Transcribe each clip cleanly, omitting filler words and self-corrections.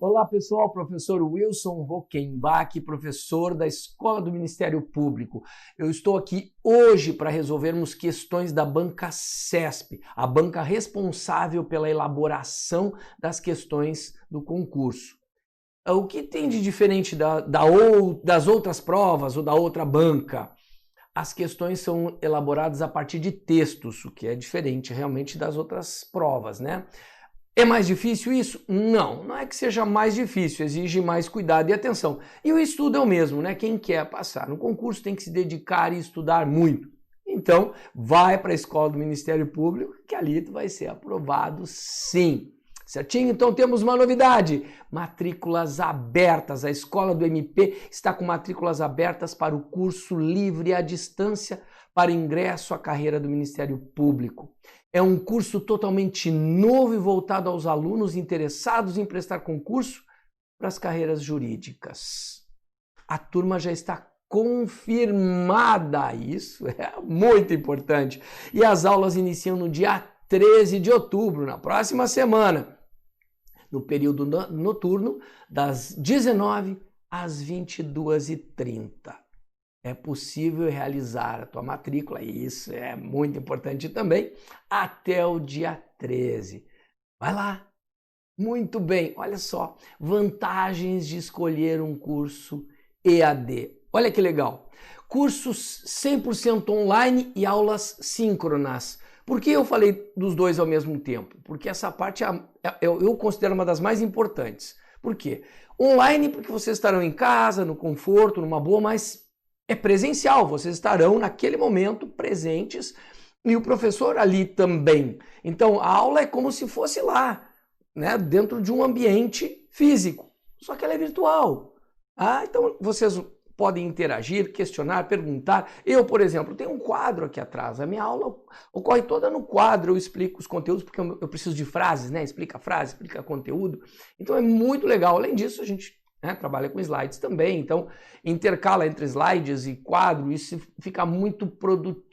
Olá pessoal, professor Wilson Rockenbach, professor da Escola do Ministério Público. Eu estou aqui hoje para resolvermos questões da banca CESP, a banca responsável pela elaboração das questões do concurso. O que tem de diferente das outras provas ou da outra banca? As questões são elaboradas a partir de textos, o que é diferente realmente das outras provas, né? É mais difícil isso? Não, não é que seja mais difícil, exige mais cuidado e atenção. E o estudo é o mesmo, né? Quem quer passar no concurso tem que se dedicar e estudar muito. Então, vai para a escola do Ministério Público, que ali tu vai ser aprovado sim. Certinho? Então temos uma novidade, matrículas abertas. A escola do MP está com matrículas abertas para o curso livre à distância para ingresso à carreira do Ministério Público. É um curso totalmente novo e voltado aos alunos interessados em prestar concurso para as carreiras jurídicas. A turma já está confirmada, isso é muito importante. E as aulas iniciam no dia 13 de outubro, na próxima semana, no período noturno, das 19 às 22h30. É possível realizar a tua matrícula, e isso é muito importante também, até o dia 13. Vai lá! Muito bem, olha só, vantagens de escolher um curso EAD. Olha que legal, cursos 100% online e aulas síncronas. Por que eu falei dos dois ao mesmo tempo? Porque essa parte eu considero uma das mais importantes. Por quê? Online, porque vocês estarão em casa, no conforto, numa boa, mas é presencial, vocês estarão naquele momento presentes e o professor ali também. Então a aula é como se fosse lá, né, dentro de um ambiente físico, só que ela é virtual. Então vocês podem interagir, questionar, perguntar. Eu, por exemplo, tenho um quadro aqui atrás. A minha aula ocorre toda no quadro. Eu explico os conteúdos porque eu preciso de frases, né? Explica a frase, explica conteúdo. Então é muito legal. Além disso, a gente trabalha com slides também. Então intercala entre slides e quadro. Isso fica muito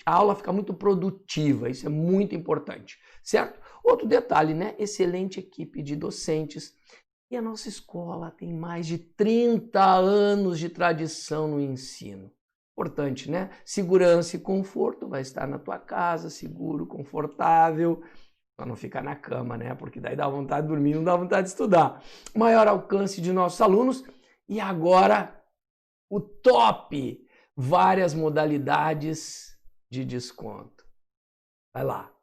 a aula fica muito produtiva. Isso é muito importante, certo? Outro detalhe, né? Excelente equipe de docentes. E a nossa escola tem mais de 30 anos de tradição no ensino. Importante, né? Segurança e conforto, vai estar na tua casa, seguro, confortável, para não ficar na cama, né? Porque daí dá vontade de dormir, não dá vontade de estudar. Maior alcance de nossos alunos e agora o top! Várias modalidades de desconto. Vai lá.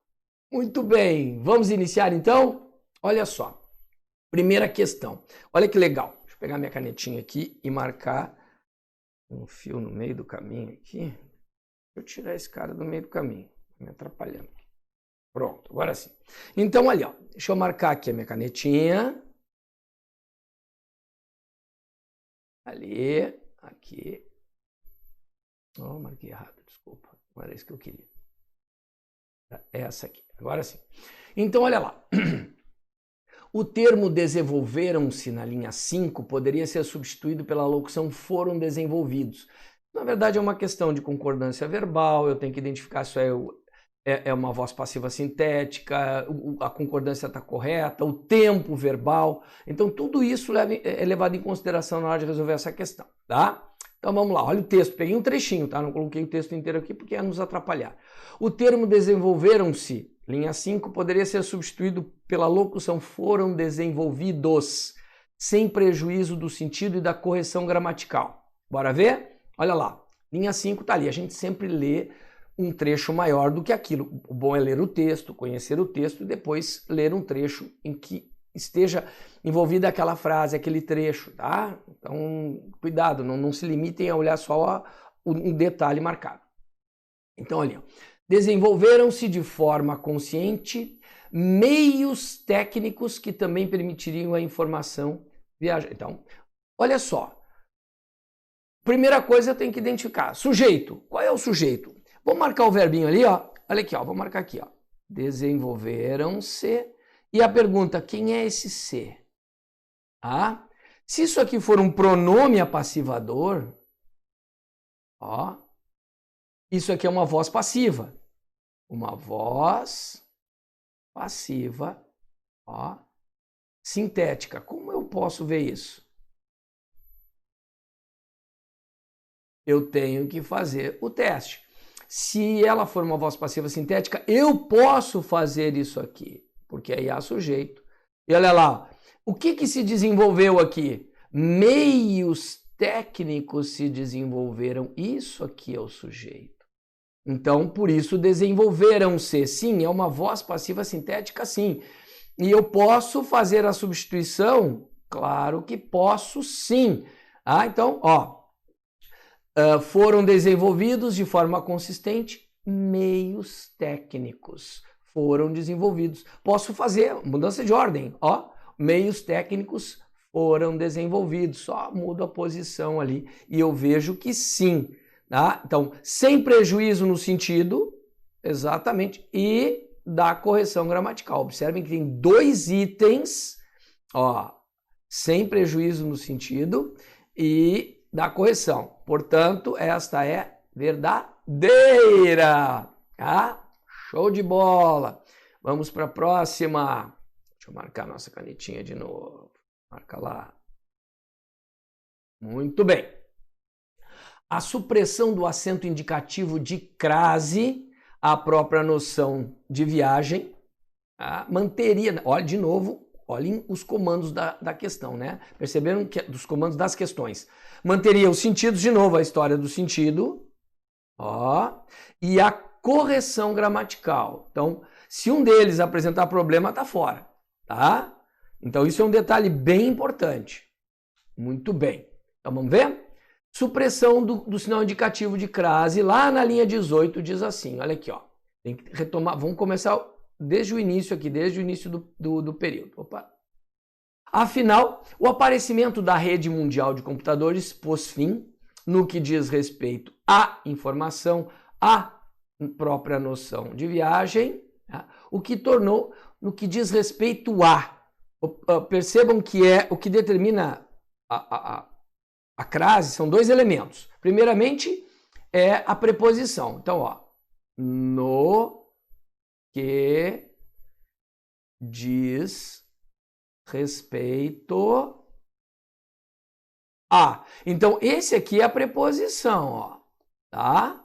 Muito bem, vamos iniciar então? Olha só. Primeira questão. Olha que legal. Deixa eu pegar minha canetinha aqui e marcar um fio no meio do caminho aqui. Deixa eu tirar esse cara do meio do caminho. Tá me atrapalhando. Pronto, agora sim. Então, olha, deixa eu marcar aqui a minha canetinha. Ali, aqui. Oh, marquei errado, desculpa. Não era isso que eu queria. Essa aqui, agora sim. Então, olha lá. O termo desenvolveram-se na linha 5 poderia ser substituído pela locução foram desenvolvidos. Na verdade, é uma questão de concordância verbal, eu tenho que identificar se é uma voz passiva sintética, a concordância está correta, o tempo verbal. Então, tudo isso é levado em consideração na hora de resolver essa questão, tá? Então, vamos lá, olha o texto, peguei um trechinho, tá? Não coloquei o texto inteiro aqui porque ia nos atrapalhar. O termo desenvolveram-se, linha 5, poderia ser substituído pela locução foram desenvolvidos, sem prejuízo do sentido e da correção gramatical. Bora ver? Olha lá, linha 5 tá ali, a gente sempre lê um trecho maior do que aquilo. O bom é ler o texto, conhecer o texto e depois ler um trecho em que esteja envolvida aquela frase, aquele trecho, tá? Então, cuidado, não se limitem a olhar só um detalhe marcado. Então, olha, desenvolveram-se de forma consciente meios técnicos que também permitiriam a informação viajar. Então, olha só. Primeira coisa eu tenho que identificar. Sujeito. Qual é o sujeito? Vou marcar o verbinho ali, ó. Olha aqui, ó. Vou marcar aqui, ó. Desenvolveram-se. E a pergunta, quem é esse ser? Se isso aqui for um pronome apassivador, ó, isso aqui é uma voz passiva. Uma voz passiva, ó, sintética. Como eu posso ver isso? Eu tenho que fazer o teste. Se ela for uma voz passiva sintética, eu posso fazer isso aqui, porque aí há sujeito. E olha lá, o que se desenvolveu aqui? Meios técnicos se desenvolveram. Isso aqui é o sujeito. Então, por isso, desenvolveram-se. Sim, é uma voz passiva sintética, sim. E eu posso fazer a substituição? Claro que posso, sim. Então, foram desenvolvidos de forma consistente meios técnicos. Foram desenvolvidos. Posso fazer mudança de ordem. Meios técnicos foram desenvolvidos. Só mudo a posição ali e eu vejo que sim. Tá? Então, sem prejuízo no sentido, exatamente, e da correção gramatical. Observem que tem dois itens, sem prejuízo no sentido e da correção. Portanto, esta é verdadeira. Show de bola. Vamos para a próxima. Deixa eu marcar nossa canetinha de novo. Marca lá. Muito bem. A supressão do acento indicativo de crase, a própria noção de viagem, manteria, olha de novo, olhem os comandos da questão, né? Perceberam que dos comandos das questões. Manteria os sentidos, de novo, a história do sentido, e a correção gramatical. Então, se um deles apresentar problema, tá fora, tá? Então, isso é um detalhe bem importante. Muito bem. Então, vamos ver? Supressão do sinal indicativo de crase, lá na linha 18, diz assim, olha aqui, tem que retomar, vamos começar desde o início aqui, desde o início do período. Afinal, o aparecimento da rede mundial de computadores pôs fim no que diz respeito à informação, à própria noção de viagem, o que tornou no que diz respeito a. Percebam que o que determina a crase são dois elementos. Primeiramente, é a preposição. Então, no que diz respeito a. Então, esse aqui é a preposição, tá?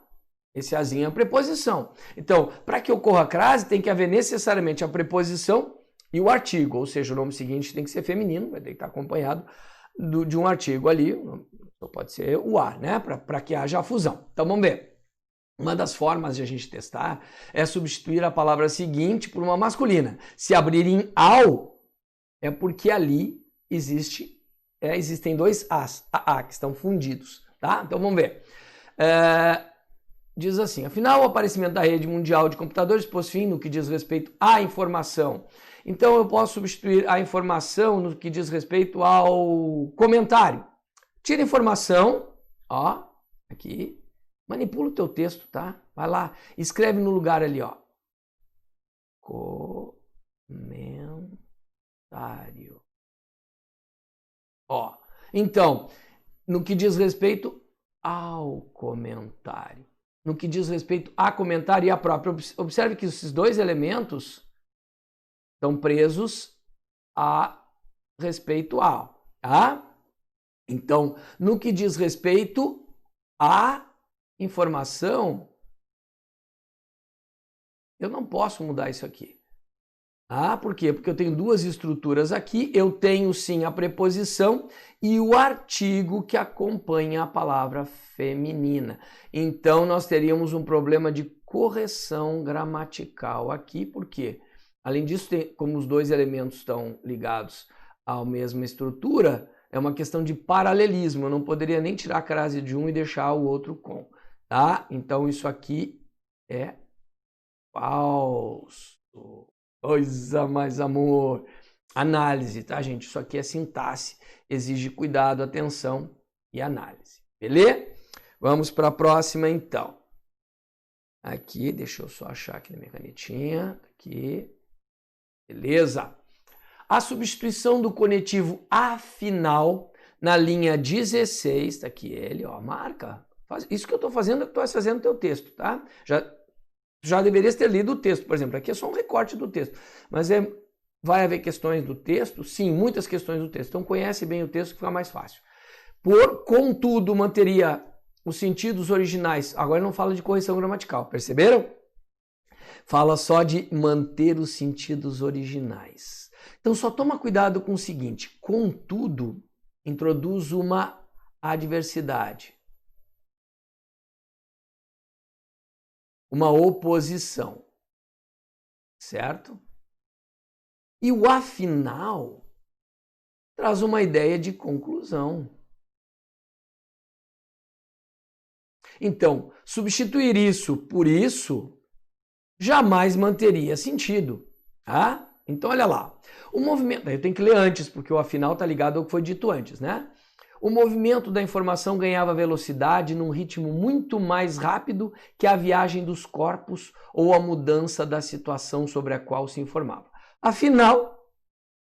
Esse azinho é a preposição. Então, para que ocorra a crase, tem que haver necessariamente a preposição e o artigo, ou seja, o nome seguinte tem que ser feminino, vai ter que estar acompanhado de um artigo ali, pode ser o a, né? Para que haja a fusão. Então, vamos ver. Uma das formas de a gente testar é substituir a palavra seguinte por uma masculina. Se abrir em ao, é porque ali existem dois as, que estão fundidos, tá? Então vamos ver. Diz assim, afinal, o aparecimento da rede mundial de computadores pôs fim no que diz respeito à informação. Então eu posso substituir a informação no que diz respeito ao comentário. Tira informação, aqui, manipula o teu texto, tá? Vai lá, escreve no lugar ali, comentário. Então, no que diz respeito ao comentário, no que diz respeito a comentário e a própria, observe que esses dois elementos estão presos a respeito ao, tá? Então, no que diz respeito à informação, eu não posso mudar isso aqui. Por quê? Porque eu tenho duas estruturas aqui, eu tenho sim a preposição e o artigo que acompanha a palavra feminina. Então, nós teríamos um problema de correção gramatical aqui, por quê? Além disso, como os dois elementos estão ligados à mesma estrutura, é uma questão de paralelismo, eu não poderia nem tirar a crase de um e deixar o outro com, tá? Então, isso aqui é falso. Coisa mais amor. Análise, tá, gente? Isso aqui é sintaxe, exige cuidado, atenção e análise. Beleza? Vamos para a próxima, então. Aqui, deixa eu só achar aqui na minha canetinha. Aqui. Beleza? A substituição do conectivo afinal na linha 16, tá aqui ele, marca. Isso que eu estou fazendo, tu vai fazendo no teu texto, tá? Já deverias ter lido o texto, por exemplo. Aqui é só um recorte do texto. Mas é vai haver questões do texto? Sim, muitas questões do texto. Então conhece bem o texto que fica mais fácil. Contudo, manteria os sentidos originais. Agora não fala de correção gramatical, perceberam? Fala só de manter os sentidos originais. Então só toma cuidado com o seguinte: contudo, introduz uma adversidade, uma oposição, certo? E o afinal traz uma ideia de conclusão. Então, substituir isso por isso jamais manteria sentido, tá? Então, olha lá. O movimento, eu tenho que ler antes, porque o afinal está ligado ao que foi dito antes, né? O movimento da informação ganhava velocidade num ritmo muito mais rápido que a viagem dos corpos ou a mudança da situação sobre a qual se informava. Afinal,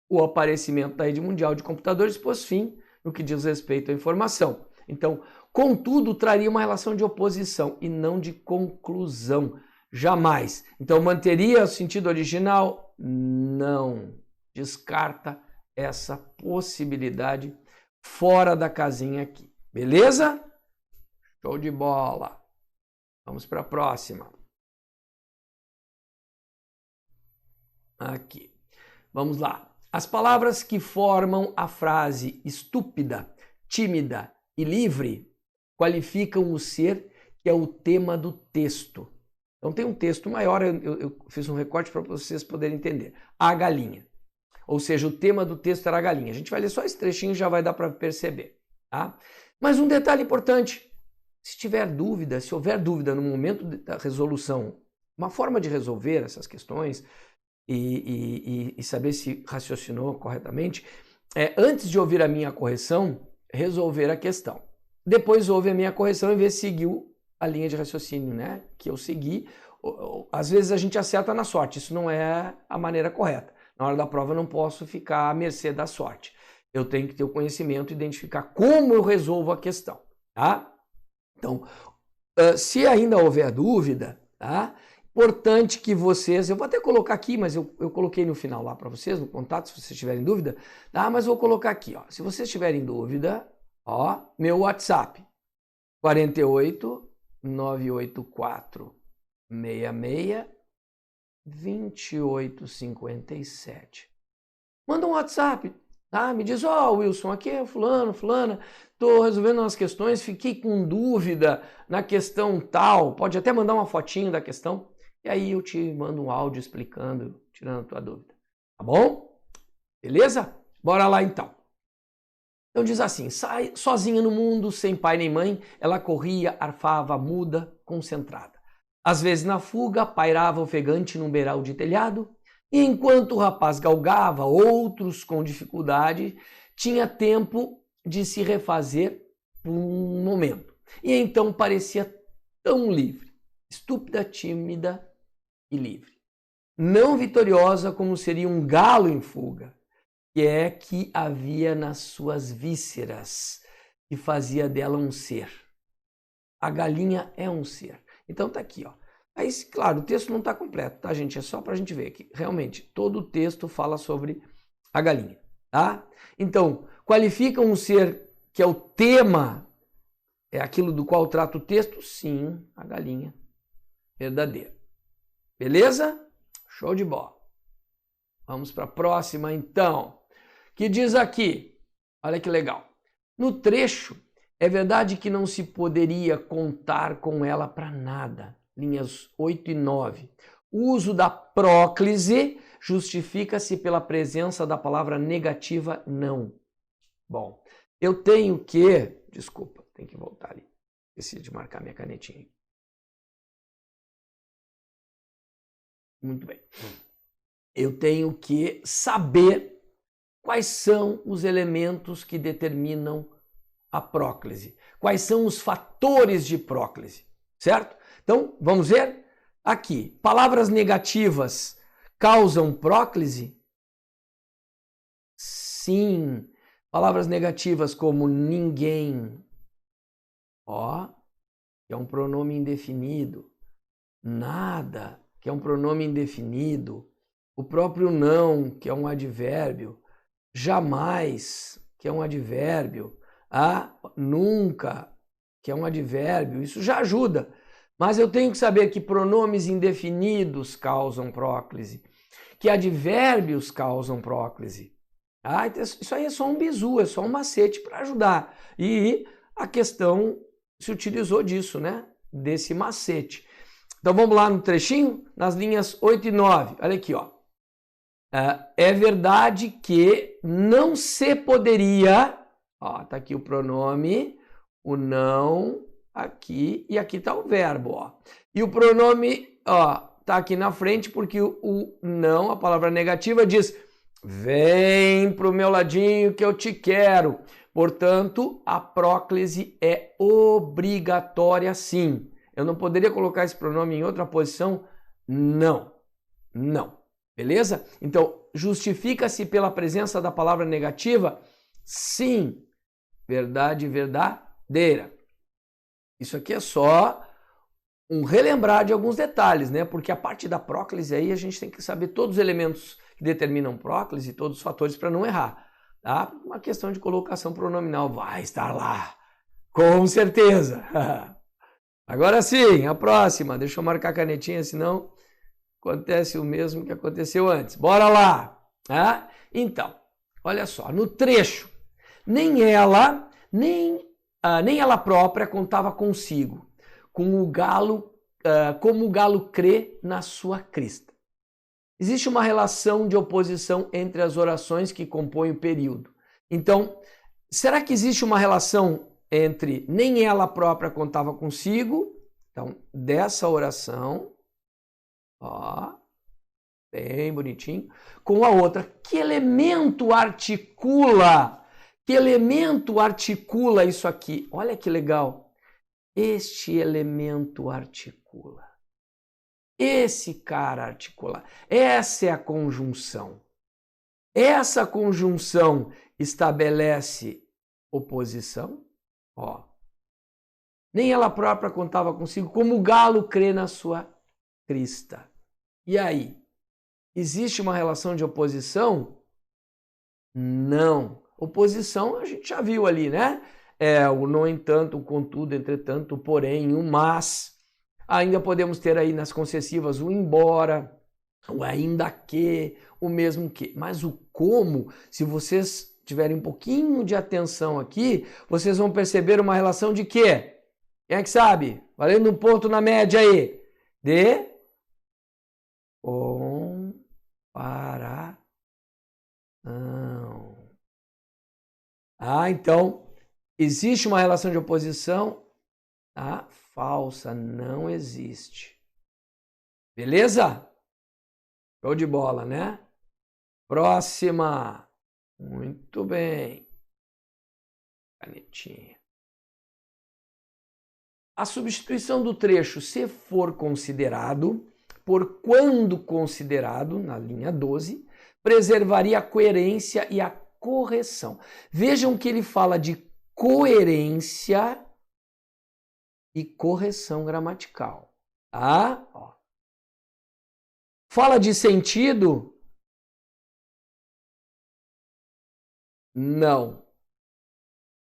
o aparecimento da rede mundial de computadores pôs fim no que diz respeito à informação. Então, contudo, traria uma relação de oposição e não de conclusão. Jamais. Então, manteria o sentido original? Não. Descarta essa possibilidade fora da casinha aqui. Beleza? Show de bola. Vamos para a próxima. Aqui. Vamos lá. As palavras que formam a frase estúpida, tímida e livre qualificam o ser que é o tema do texto. Então tem um texto maior, eu fiz um recorte para vocês poderem entender. A galinha. Ou seja, o tema do texto era a galinha. A gente vai ler só esse trechinho e já vai dar para perceber. Tá? Mas um detalhe importante. Se tiver dúvida, se houver dúvida no momento da resolução, uma forma de resolver essas questões e saber se raciocinou corretamente, antes de ouvir a minha correção, resolver a questão. Depois ouve a minha correção e vê se seguiu a linha de raciocínio, né? Que eu segui. Às vezes a gente acerta na sorte, isso não é a maneira correta. Na hora da prova eu não posso ficar à mercê da sorte. Eu tenho que ter o conhecimento e identificar como eu resolvo a questão, tá? Então, se ainda houver dúvida, tá? Importante que vocês, eu vou até colocar aqui, mas eu coloquei no final lá para vocês, no contato, se vocês tiverem dúvida, tá? Mas vou colocar aqui, ó. Se vocês tiverem dúvida, ó, meu WhatsApp, 48 984 66 2857. Manda um WhatsApp, tá? Me diz, ó, Wilson, aqui é fulano, fulana, tô resolvendo umas questões, fiquei com dúvida na questão tal, pode até mandar uma fotinho da questão, e aí eu te mando um áudio explicando, tirando a tua dúvida, tá bom? Beleza? Bora lá então. Então diz assim, sozinha no mundo, sem pai nem mãe, ela corria, arfava, muda, concentrada. Às vezes na fuga, pairava ofegante num beiral de telhado, e enquanto o rapaz galgava, outros com dificuldade, tinha tempo de se refazer por um momento. E então parecia tão livre, estúpida, tímida e livre. Não vitoriosa como seria um galo em fuga, que havia nas suas vísceras, que fazia dela um ser. A galinha é um ser. Então tá aqui, ó. Aí, claro, o texto não está completo, tá, gente? É só para a gente ver que realmente todo o texto fala sobre a galinha, tá? Então, qualifica um ser que é o tema, é aquilo do qual trata o texto? Sim, a galinha verdadeira. Beleza? Show de bola. Vamos para a próxima, então. Que diz aqui, olha que legal. No trecho, é verdade que não se poderia contar com ela para nada. Linhas 8 e 9. O uso da próclise justifica-se pela presença da palavra negativa não. Bom, eu tenho que... Desculpa, tem que voltar ali. Esqueci de marcar minha canetinha. Muito bem. Eu tenho que saber quais são os elementos que determinam a próclise. Quais são os fatores de próclise, certo? Então, vamos ver aqui. Palavras negativas causam próclise? Sim. Palavras negativas como ninguém, ó, que é um pronome indefinido. Nada, que é um pronome indefinido. o próprio não, que é um advérbio, jamais, que é um advérbio, nunca, que é um advérbio, isso já ajuda. Mas eu tenho que saber que pronomes indefinidos causam próclise, que advérbios causam próclise. Então, isso aí é só um bizu, é só um macete para ajudar. E a questão se utilizou disso, né? Desse macete. Então vamos lá no trechinho, nas linhas 8 e 9. Olha aqui, ó. É verdade que não se poderia, ó, tá aqui o pronome, o não, aqui, e aqui tá o verbo, ó. E o pronome, ó, tá aqui na frente porque o não, a palavra negativa, diz: vem pro meu ladinho que eu te quero. Portanto, a próclise é obrigatória sim. Eu não poderia colocar esse pronome em outra posição? Não, não. Beleza? Então, justifica-se pela presença da palavra negativa? Sim. Verdade verdadeira. Isso aqui é só um relembrar de alguns detalhes, né? Porque a parte da próclise aí a gente tem que saber todos os elementos que determinam próclise e todos os fatores para não errar, tá? Uma questão de colocação pronominal vai estar lá, com certeza. Agora sim, a próxima. Deixa eu marcar a canetinha, senão acontece o mesmo que aconteceu antes. Bora lá! Então, olha só, no trecho, nem ela, nem ela própria contava consigo, com o galo, como o galo crê na sua crista. Existe uma relação de oposição entre as orações que compõem o período. Então, será que existe uma relação entre nem ela própria contava consigo? Então, dessa oração, ó, bem bonitinho, com a outra. Que elemento articula? Que elemento articula isso aqui? Olha que legal. Este elemento articula. Esse cara articula. Essa é a conjunção. Essa conjunção estabelece oposição. Ó. Nem ela própria contava consigo, como o galo crê na sua crista. E aí? Existe uma relação de oposição? Não. Oposição a gente já viu ali, né? O no entanto, o contudo, entretanto, o porém, o mas. Ainda podemos ter aí nas concessivas o embora, o ainda que, o mesmo que. Mas o como, se vocês tiverem um pouquinho de atenção aqui, vocês vão perceber uma relação de quê? Quem é que sabe? Valendo um ponto na média aí. De comparação. Então, existe uma relação de oposição? Falsa, não existe. Beleza? Show de bola, né? Próxima. Muito bem. Canetinha. A substituição do trecho se for considerado, por quando considerado, na linha 12, preservaria a coerência e a correção. Vejam que ele fala de coerência e correção gramatical. Ó. Fala de sentido? Não.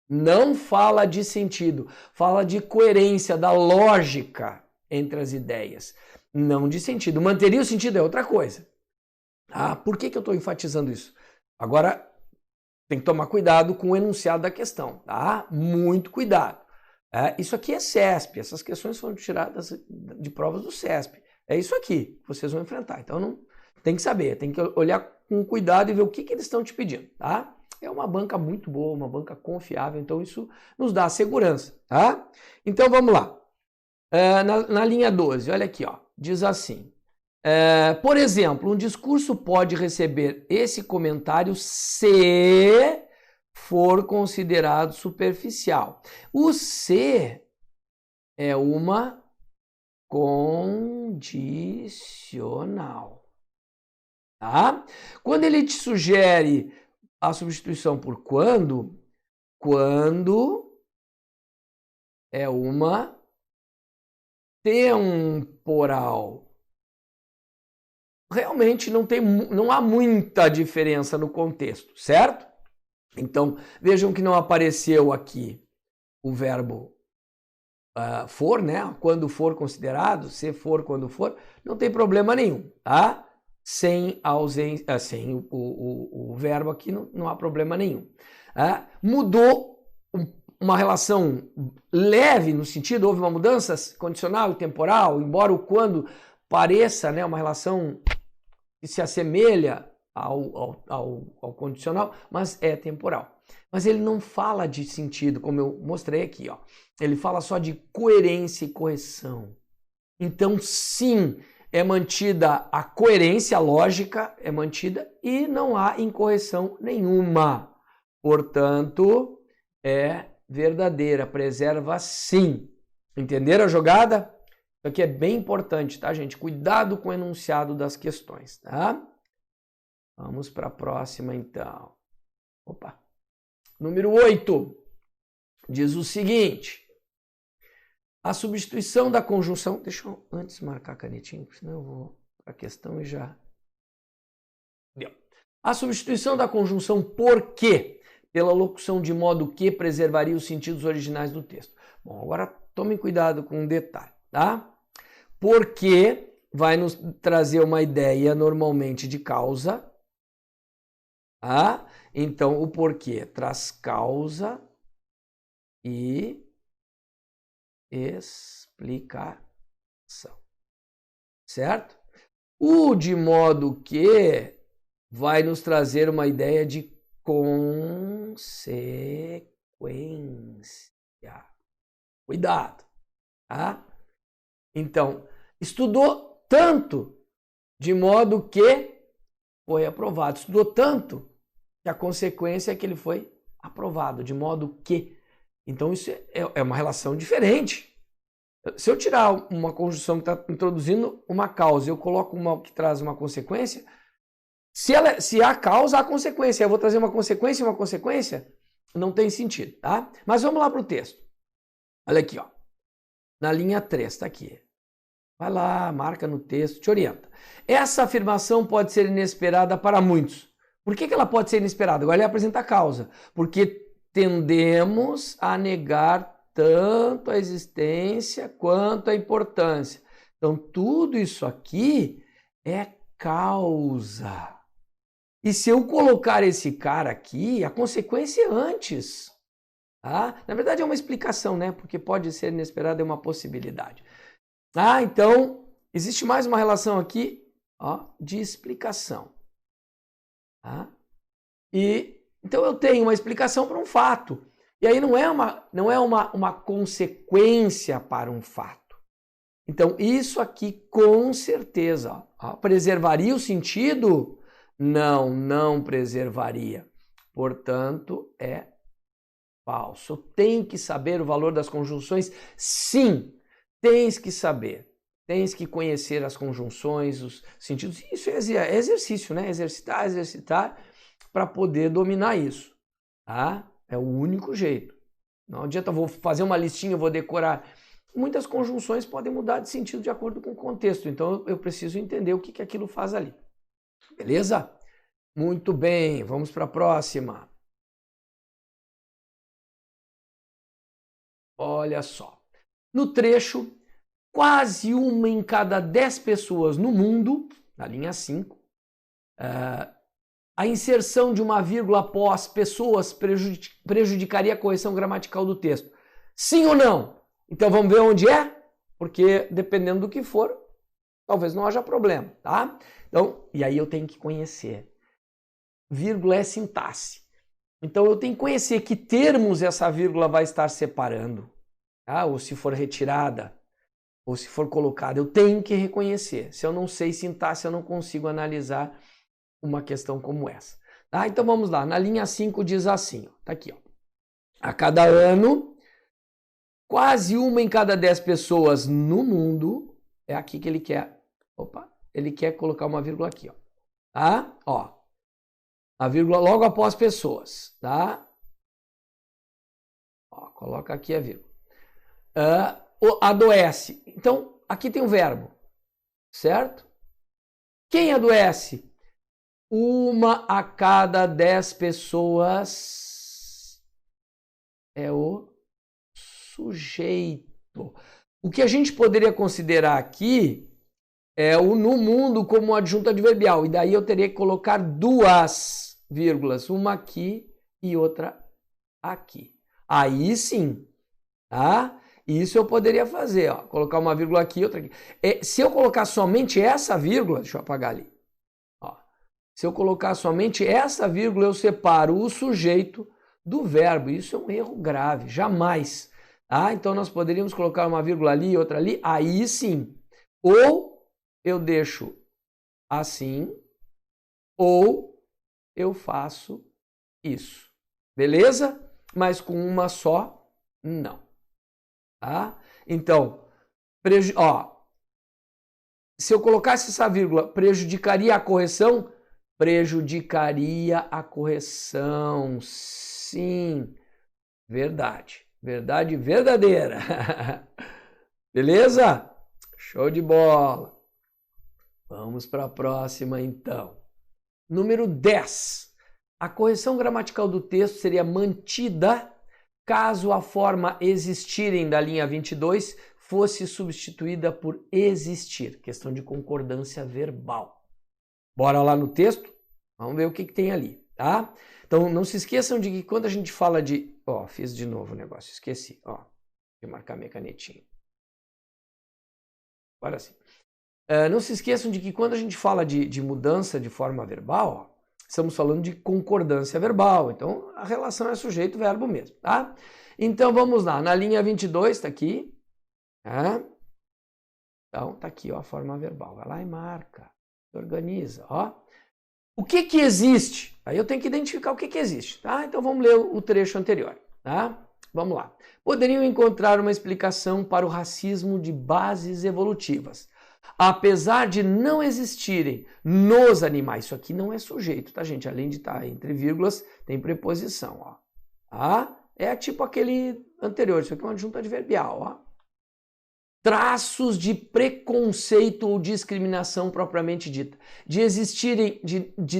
Não fala de sentido. Fala de coerência, da lógica entre as ideias. Não de sentido. Manteria o sentido é outra coisa. Por que eu estou enfatizando isso? Agora, tem que tomar cuidado com o enunciado da questão, tá? Muito cuidado. Isso aqui é CESP, essas questões foram tiradas de provas do CESP. É isso aqui que vocês vão enfrentar. Então, não tem que saber, tem que olhar com cuidado e ver o que eles estão te pedindo, tá? É uma banca muito boa, uma banca confiável, então isso nos dá segurança, tá? Então, vamos lá. Na linha 12, olha aqui, ó, diz assim. Por exemplo, um discurso pode receber esse comentário se for considerado superficial. O se é uma condicional, tá? Quando ele te sugere a substituição por quando é uma temporal. realmente não há muita diferença no contexto, certo? Então, vejam que não apareceu aqui o verbo for, né? Quando for considerado, se for, quando for, não tem problema nenhum, tá? Sem ausência, sem o verbo aqui não há problema nenhum. Mudou uma relação leve no sentido, houve uma mudança condicional e temporal, embora o quando pareça, né, uma relação que se assemelha ao condicional, mas é temporal. Mas ele não fala de sentido, como eu mostrei aqui, ó. Ele fala só de coerência e correção. Então, sim, é mantida a coerência, a lógica é mantida e não há incorreção nenhuma. Portanto, é verdadeira, preserva sim. Entenderam a jogada? Isso aqui é bem importante, tá, gente? Cuidado com o enunciado das questões, tá? Vamos para a próxima, então. Opa. Número 8 diz o seguinte: a substituição da conjunção... Deixa eu antes marcar a canetinha, senão eu vou para a questão e já... Deu. A substituição da conjunção por que pela locução de modo que preservaria os sentidos originais do texto. Bom, agora tomem cuidado com um detalhe, tá? Porque vai nos trazer uma ideia normalmente de causa. Então, o porquê traz causa e explicação, certo? O de modo que vai nos trazer uma ideia de consequência. Cuidado, tá? Então, estudou tanto de modo que foi aprovado. Estudou tanto que a consequência é que ele foi aprovado, de modo que. Então, isso é uma relação diferente. Se eu tirar uma conjunção que está introduzindo uma causa e eu coloco uma que traz uma consequência, se há causa, há consequência. Eu vou trazer uma consequência e uma consequência, não tem sentido, tá? Mas vamos lá para o texto. Olha aqui, ó. Na linha 3, está aqui. Vai lá, marca no texto, te orienta. Essa afirmação pode ser inesperada para muitos. Por que ela pode ser inesperada? Agora ele apresenta a causa. Porque tendemos a negar tanto a existência quanto a importância. Então, tudo isso aqui é causa. E se eu colocar esse cara aqui, a consequência é antes. Tá? Na verdade, é uma explicação, né? Porque pode ser inesperada, é uma possibilidade. Então, existe mais uma relação aqui, ó, de explicação. Então eu tenho uma explicação para um fato. E aí não é uma consequência para um fato. Então, isso aqui com certeza, ó, preservaria o sentido? Não preservaria. Portanto, é falso. Tem que saber o valor das conjunções? Sim, tens que saber. Tens que conhecer as conjunções, os sentidos. Isso é exercício, né? Exercitar para poder dominar isso. Tá? É o único jeito. Não adianta, vou fazer uma listinha, vou decorar. Muitas conjunções podem mudar de sentido de acordo com o contexto. Então eu preciso entender o que aquilo faz ali. Beleza? Muito bem, vamos para a próxima. Olha só. No trecho, quase uma em cada 10 pessoas no mundo, na linha 5, a inserção de uma vírgula após pessoas prejudicaria a correção gramatical do texto. Sim ou não? Então vamos ver onde é? Porque dependendo do que for, talvez não haja problema, tá? Então, e aí eu tenho que conhecer. Vírgula é sintaxe. Então eu tenho que conhecer que termos essa vírgula vai estar separando, tá? Ou se for retirada, ou se for colocada, eu tenho que reconhecer. Se eu não sei sintaxe, eu não consigo analisar uma questão como essa. Tá? Então vamos lá. Na linha 5 diz assim, ó, tá aqui, ó. A cada ano, quase uma em cada 10 pessoas no mundo, é aqui que ele quer, ele quer colocar uma vírgula aqui, ó. Tá? Ó. A vírgula logo após pessoas, tá? Ó, coloca aqui a vírgula. Adoece. Então, aqui tem um verbo, certo? Quem adoece? 1 a cada 10 pessoas é o sujeito. O que a gente poderia considerar aqui é o no mundo como adjunto adverbial. E daí eu teria que colocar 2 vírgulas, uma aqui e outra aqui. Aí sim, tá? Isso eu poderia fazer, ó, colocar uma vírgula aqui e outra aqui. Se eu colocar somente essa vírgula, deixa eu apagar ali. Ó, se eu colocar somente essa vírgula, eu separo o sujeito do verbo. Isso é um erro grave, jamais. Tá? Então nós poderíamos colocar uma vírgula ali e outra ali, aí sim. Ou eu deixo assim, ou eu faço isso. Beleza? Mas com uma só, não. Tá? Então, se eu colocasse essa vírgula, prejudicaria a correção? Prejudicaria a correção, sim. Verdade. Verdade verdadeira. Beleza? Show de bola. Vamos para a próxima, então. Número 10. A correção gramatical do texto seria mantida caso a forma existirem da linha 22 fosse substituída por existir. Questão de concordância verbal. Bora lá no texto? Vamos ver o que tem ali, tá? Então, não se esqueçam de que quando a gente fala de... Ó, fiz de novo o negócio, esqueci. Ó, vou marcar minha canetinha. Agora sim. Não se esqueçam de que quando a gente fala de mudança de forma verbal, ó, estamos falando de concordância verbal. Então, a relação é sujeito-verbo mesmo, tá? Então, vamos lá. Na linha 22, tá aqui. Tá? Então, tá aqui, ó, a forma verbal. Vai lá e marca. Organiza, ó. O que existe? Aí eu tenho que identificar o que existe, tá? Então, vamos ler o trecho anterior, tá? Vamos lá. Poderiam encontrar uma explicação para o racismo de bases evolutivas. Apesar de não existirem nos animais, isso aqui não é sujeito, tá, gente? Além de estar entre vírgulas, tem preposição, ó. Tá? É tipo aquele anterior, isso aqui é uma adjunto adverbial, ó. Traços de preconceito ou discriminação propriamente dita. De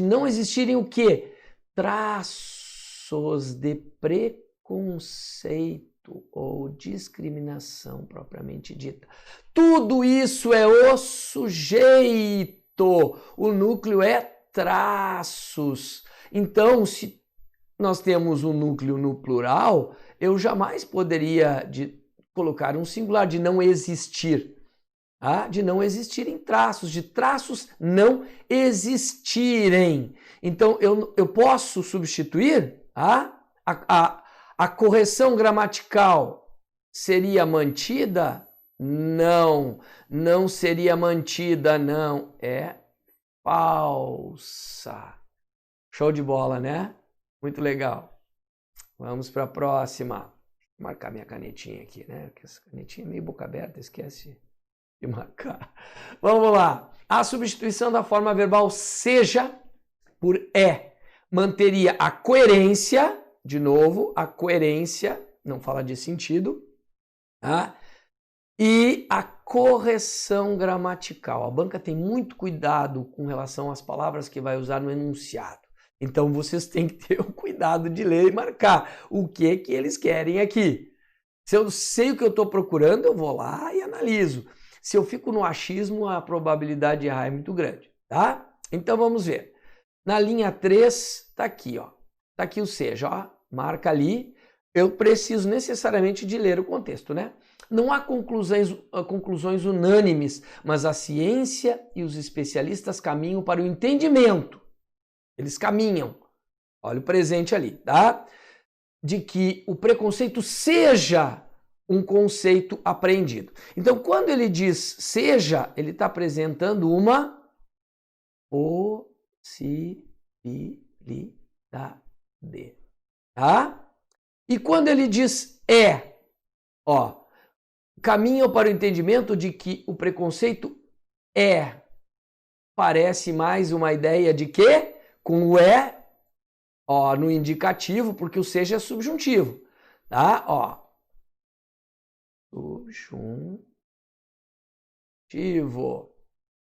não existirem o quê? Traços de preconceito ou discriminação propriamente dita. Tudo isso é o sujeito. O núcleo é traços. Então, se nós temos um núcleo no plural, eu jamais poderia colocar um singular de não existir. Tá? De não existirem traços, de traços não existirem. Então, eu posso substituir a correção gramatical seria mantida? Não, não seria mantida, não. É falsa. Show de bola, né? Muito legal. Vamos para a próxima. Vou marcar minha canetinha aqui, né? Porque essa canetinha é meio boca aberta, esquece de marcar. Vamos lá. A substituição da forma verbal seja por é manteria a coerência, de novo, a coerência, não fala de sentido, tá? E a correção gramatical. A banca tem muito cuidado com relação às palavras que vai usar no enunciado. Então vocês têm que ter o cuidado de ler e marcar o que eles querem aqui. Se eu sei o que eu estou procurando, eu vou lá e analiso. Se eu fico no achismo, a probabilidade de errar é muito grande, tá? Então vamos ver. Na linha 3, tá aqui, ó. Tá aqui o seja, ó. Marca ali. Eu preciso necessariamente de ler o contexto, né? Não há conclusões unânimes, mas a ciência e os especialistas caminham para o entendimento. Eles caminham. Olha o presente ali, tá? De que o preconceito seja um conceito apreendido. Então, quando ele diz seja, ele está apresentando uma possibilidade, tá? E quando ele diz ó, caminham para o entendimento de que o preconceito parece mais uma ideia de quê? Com o ó, no indicativo, porque o seja é subjuntivo, tá? Ó, subjuntivo,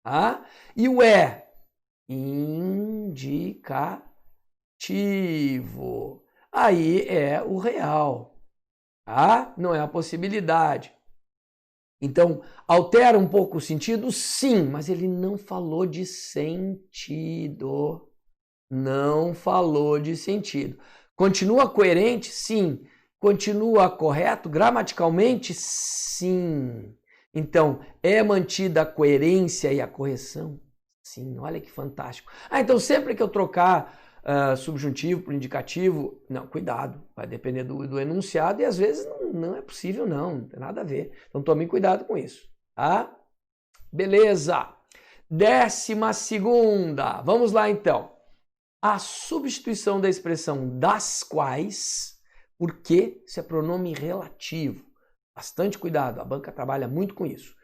tá? E o indicativo. Aí é o real, tá? Não é a possibilidade. Então, altera um pouco o sentido? Sim, mas ele não falou de sentido. Não falou de sentido. Continua coerente? Sim. Continua correto gramaticalmente? Sim. Então, é mantida a coerência e a correção? Sim, olha que fantástico. Então sempre que eu trocar subjuntivo por indicativo, não, cuidado, vai depender do enunciado e às vezes não é possível não tem nada a ver. Então tome cuidado com isso, tá? Beleza. 12ª, vamos lá então. A substituição da expressão das quais, porque isso é pronome relativo. Bastante cuidado, a banca trabalha muito com isso.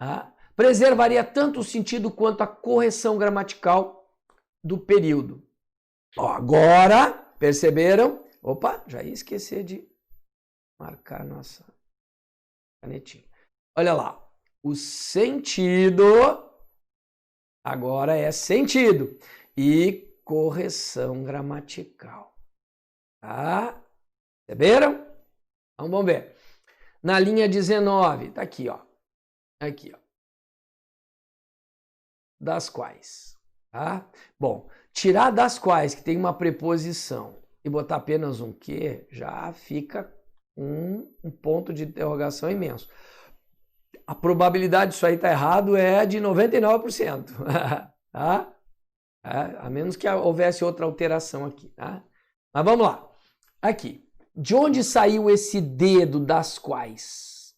Tá? Preservaria tanto o sentido quanto a correção gramatical do período. Ó, agora, perceberam? Opa, já ia esquecer de marcar nossa canetinha. Olha lá, o sentido agora é sentido e correção gramatical. Tá? Perceberam? Então vamos ver. Na linha 19, tá aqui, ó. Aqui, ó. Das quais. Tá? Bom, tirar das quais, que tem uma preposição, e botar apenas um que, já fica um ponto de interrogação imenso. A probabilidade disso aí estar errado é de 99%. Tá? A menos que houvesse outra alteração aqui. Tá? Mas vamos lá. Aqui. De onde saiu esse dedo das quais?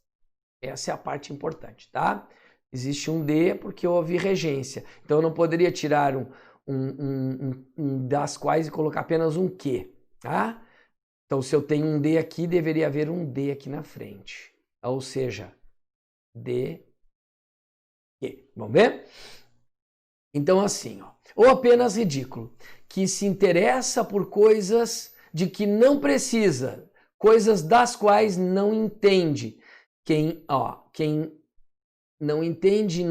Essa é a parte importante, tá? Existe um D porque houve regência. Então eu não poderia tirar um das quais e colocar apenas um que, tá? Então se eu tenho um D aqui, deveria haver um D aqui na frente. Ou seja, D, que. Vamos ver? Então assim, ó. Ou apenas ridículo, que se interessa por coisas de que não precisa, coisas das quais não entende. Quem não entende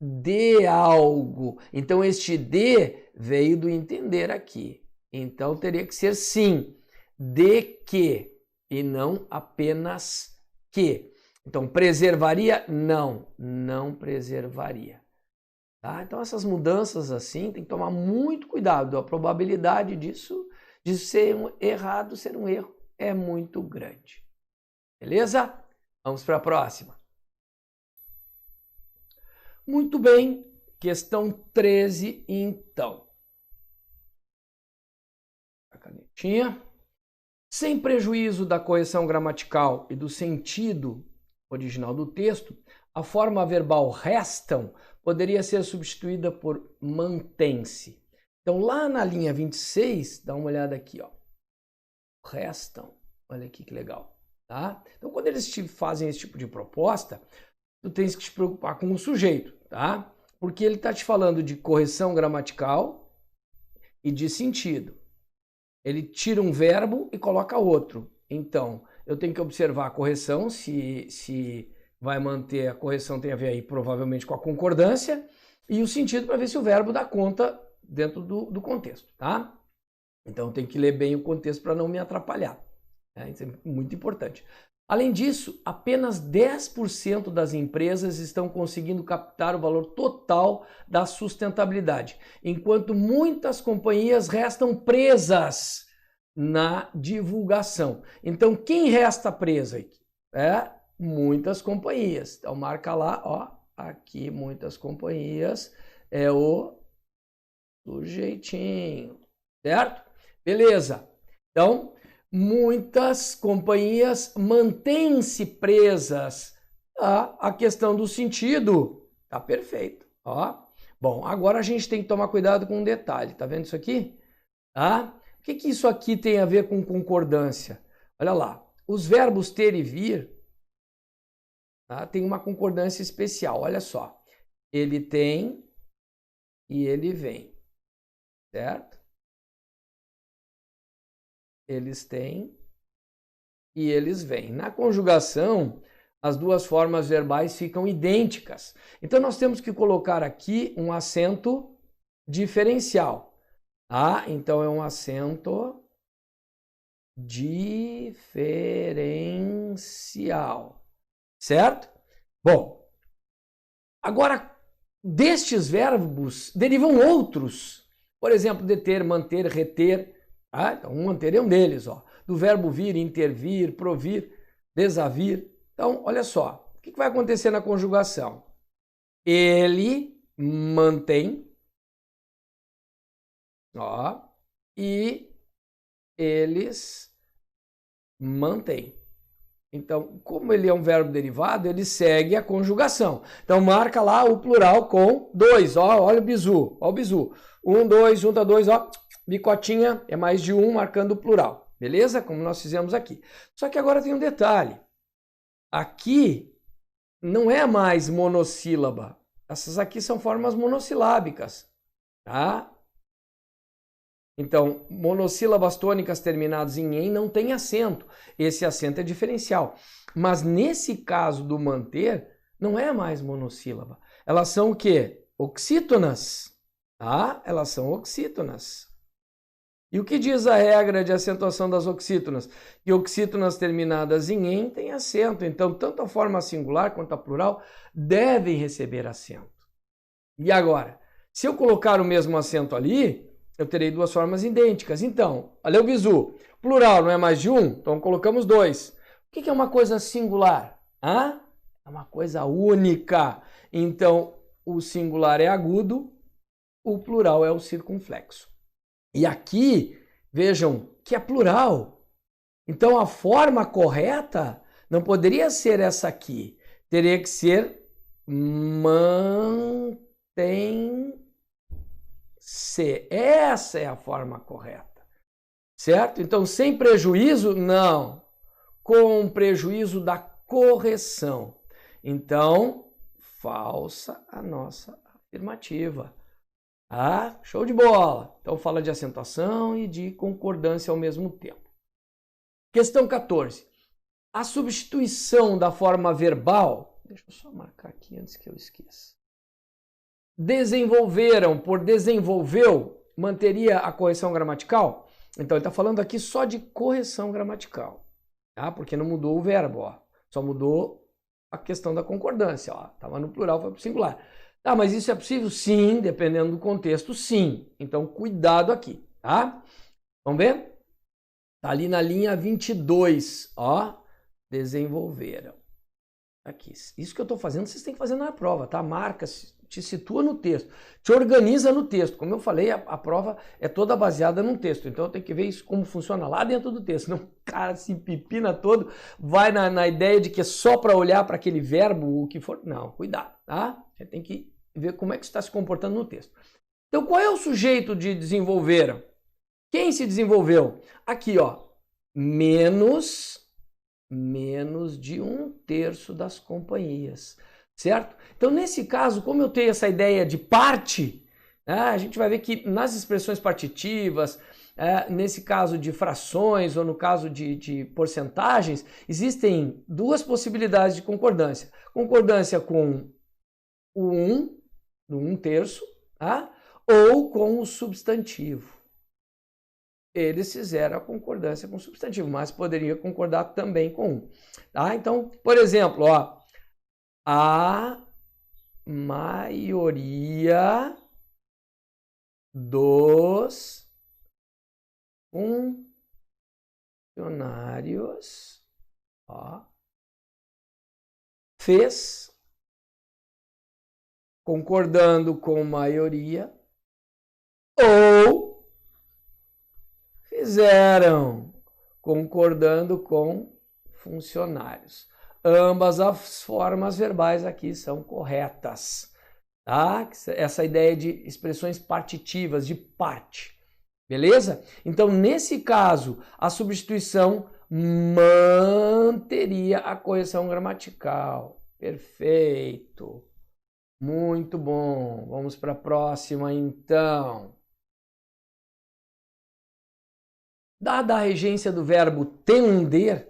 de algo. Então, este de veio do entender aqui. Então, teria que ser sim, de que, e não apenas que. Então, preservaria? Não, não preservaria. Tá? Então, essas mudanças assim, tem que tomar muito cuidado. A probabilidade disso, de ser um errado, ser um erro, é muito grande. Beleza? Vamos para a próxima. Muito bem, questão 13, então. A canetinha. Sem prejuízo da correção gramatical e do sentido original do texto, a forma verbal restam poderia ser substituída por mantém-se. Então, lá na linha 26, dá uma olhada aqui, ó. Restam. Olha aqui que legal, tá? Então, quando eles fazem esse tipo de proposta, tu tens que te preocupar com o sujeito, tá? Porque ele está te falando de correção gramatical e de sentido. Ele tira um verbo e coloca outro. Então, eu tenho que observar a correção, se vai manter a correção, tem a ver aí provavelmente com a concordância, e o sentido para ver se o verbo dá conta dentro do contexto, tá? Então, tem que ler bem o contexto para não me atrapalhar. Isso é muito importante. Além disso, apenas 10% das empresas estão conseguindo captar o valor total da sustentabilidade, enquanto muitas companhias restam presas na divulgação. Então, quem resta presa aqui? Muitas companhias. Então, marca lá, ó, aqui muitas companhias, é o sujeitinho, certo? Beleza. Então, muitas companhias mantêm-se presas à questão do sentido. Tá perfeito, ó. Bom, agora a gente tem que tomar cuidado com um detalhe. Tá vendo isso aqui? Tá? O que isso aqui tem a ver com concordância? Olha lá, os verbos ter e vir, tá? Tem uma concordância especial. Olha só, ele tem e ele vem, certo? Eles têm e eles vêm. Na conjugação, as duas formas verbais ficam idênticas. Então nós temos que colocar aqui um acento diferencial. Então é um acento diferencial, certo? Bom, agora destes verbos derivam outros. Por exemplo, deter, manter, reter. Então, manter é um deles, ó. Do verbo vir, intervir, provir, desavir. Então, olha só, o que vai acontecer na conjugação? Ele mantém, ó, e eles mantêm. Então, como ele é um verbo derivado, ele segue a conjugação. Então, marca lá o plural com dois, ó, olha o bizu, ó o bizu. Um, dois, junta dois, ó, bicotinha, é mais de um, marcando o plural. Beleza? Como nós fizemos aqui. Só que agora tem um detalhe. Aqui não é mais monossílaba. Essas aqui são formas monossilábicas, tá? Então, monossílabas tônicas terminadas em "em" não tem acento. Esse acento é diferencial. Mas nesse caso do manter, não é mais monossílaba. Elas são o quê? Oxítonas, tá? Elas são oxítonas. E o que diz a regra de acentuação das oxítonas? Que oxítonas terminadas em "em" têm acento. Então, tanto a forma singular quanto a plural devem receber acento. E agora, se eu colocar o mesmo acento ali, eu terei duas formas idênticas. Então, olha o bizu. Plural não é mais de um? Então colocamos dois. O que é uma coisa singular? É uma coisa única. Então, o singular é agudo, o plural é o circunflexo. E aqui, vejam que é plural. Então, a forma correta não poderia ser essa aqui. Teria que ser mantém-se. Essa é a forma correta. Certo? Então, sem prejuízo, não. Com prejuízo da correção. Então, falsa a nossa afirmativa. Show de bola! Então, fala de acentuação e de concordância ao mesmo tempo. Questão 14. A substituição da forma verbal... Deixa eu só marcar aqui antes que eu esqueça. Desenvolveram por desenvolveu, manteria a correção gramatical? Então, ele está falando aqui só de correção gramatical, tá? Porque não mudou o verbo, ó. Só mudou a questão da concordância, ó. Estava no plural, foi para o singular. Tá, mas isso é possível? Sim, dependendo do contexto, sim. Então, cuidado aqui, tá? Vamos ver? Tá ali na linha 22, ó. Desenvolveram. Aqui. Isso que eu estou fazendo, vocês têm que fazer na prova, tá? Marca, te situa no texto, te organiza no texto. Como eu falei, a prova é toda baseada num texto, então eu tenho que ver isso como funciona lá dentro do texto. Não, o cara se pipina todo, vai na ideia de que é só para olhar para aquele verbo, o que for. Não, cuidado, tá? Você tem que ver como é que está se comportando no texto. Então, qual é o sujeito de desenvolveram? Quem se desenvolveu? Aqui, ó, menos de 1/3 das companhias, certo? Então, nesse caso, como eu tenho essa ideia de parte, a gente vai ver que nas expressões partitivas, nesse caso de frações ou no caso de porcentagens, existem duas possibilidades de concordância. Concordância com o 1, no 1/3, ou com o substantivo. Eles fizeram a concordância com o substantivo, mas poderia concordar também com um. Tá? Então, por exemplo, ó, a maioria dos funcionários fez, concordando com maioria, ou fizeram, concordando com funcionários. Ambas as formas verbais aqui são corretas, tá? Essa ideia de expressões partitivas, de parte, beleza? Então, nesse caso, a substituição manteria a correção gramatical. Perfeito. Muito bom. Vamos para a próxima, então. Dada a regência do verbo tender,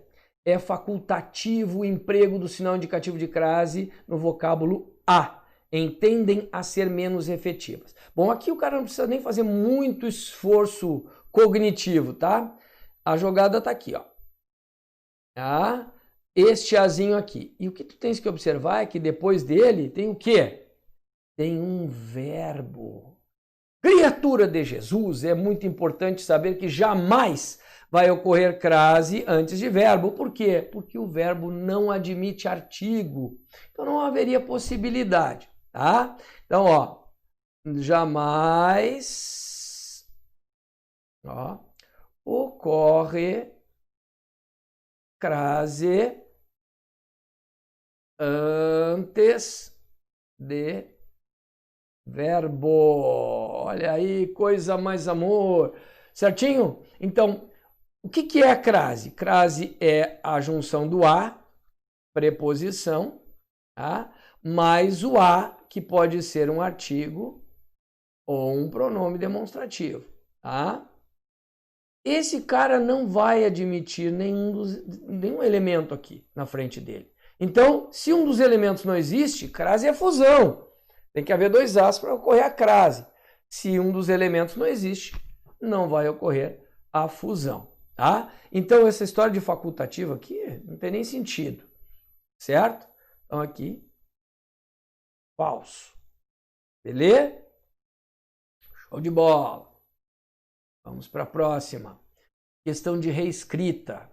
é facultativo o emprego do sinal indicativo de crase no vocábulo a. Tendem a ser menos efetivas. Bom, aqui o cara não precisa nem fazer muito esforço cognitivo, tá? A jogada tá aqui, ó. Tá? Este azinho aqui. E o que tu tens que observar é que depois dele tem o quê? Tem um verbo. Criatura de Jesus, é muito importante saber que jamais vai ocorrer crase antes de verbo. Por quê? Porque o verbo não admite artigo. Então não haveria possibilidade, tá? Então, ó, jamais, ó, ocorre crase antes de verbo. Olha aí, coisa mais amor. Certinho? Então, o que é a crase? Crase é a junção do a, preposição, tá? Mais o a, que pode ser um artigo ou um pronome demonstrativo, tá? Esse cara não vai admitir nenhum elemento aqui na frente dele. Então, se um dos elementos não existe, crase é fusão. Tem que haver dois as para ocorrer a crase. Se um dos elementos não existe, não vai ocorrer a fusão, tá? Então, essa história de facultativo aqui não tem nem sentido, certo? Então, aqui, falso. Beleza? Show de bola. Vamos para a próxima. Questão de reescrita.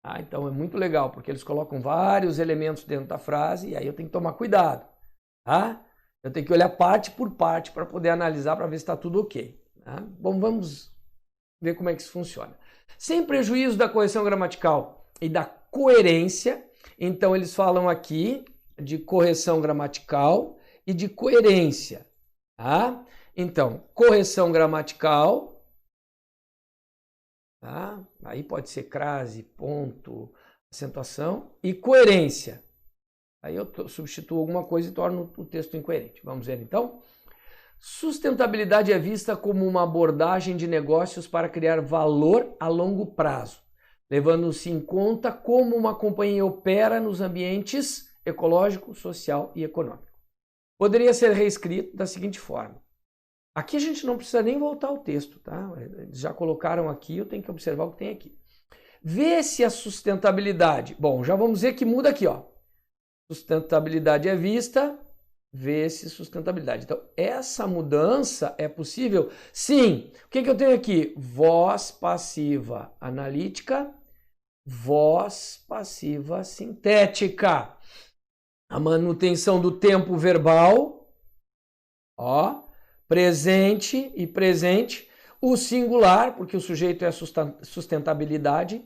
Ah, então é muito legal, porque eles colocam vários elementos dentro da frase e aí eu tenho que tomar cuidado. Tá? Eu tenho que olhar parte por parte para poder analisar, para ver se está tudo ok. Tá? Bom, vamos ver como é que isso funciona. Sem prejuízo da correção gramatical e da coerência, então eles falam aqui de correção gramatical e de coerência. Tá? Então, correção gramatical, tá? Aí pode ser crase, ponto, acentuação, e coerência. Aí eu substituo alguma coisa e torno o texto incoerente. Vamos ver então? Sustentabilidade é vista como uma abordagem de negócios para criar valor a longo prazo, levando-se em conta como uma companhia opera nos ambientes ecológico, social e econômico. Poderia ser reescrito da seguinte forma. Aqui a gente não precisa nem voltar ao texto, tá? Eles já colocaram aqui, eu tenho que observar o que tem aqui. Vê se a sustentabilidade... Bom, já vamos ver que muda aqui, ó. Sustentabilidade é vista, vê-se sustentabilidade. Então, essa mudança é possível? Sim. O que eu tenho aqui? Voz passiva analítica, voz passiva sintética. A manutenção do tempo verbal, ó, presente e presente. O singular, porque o sujeito é sustentabilidade.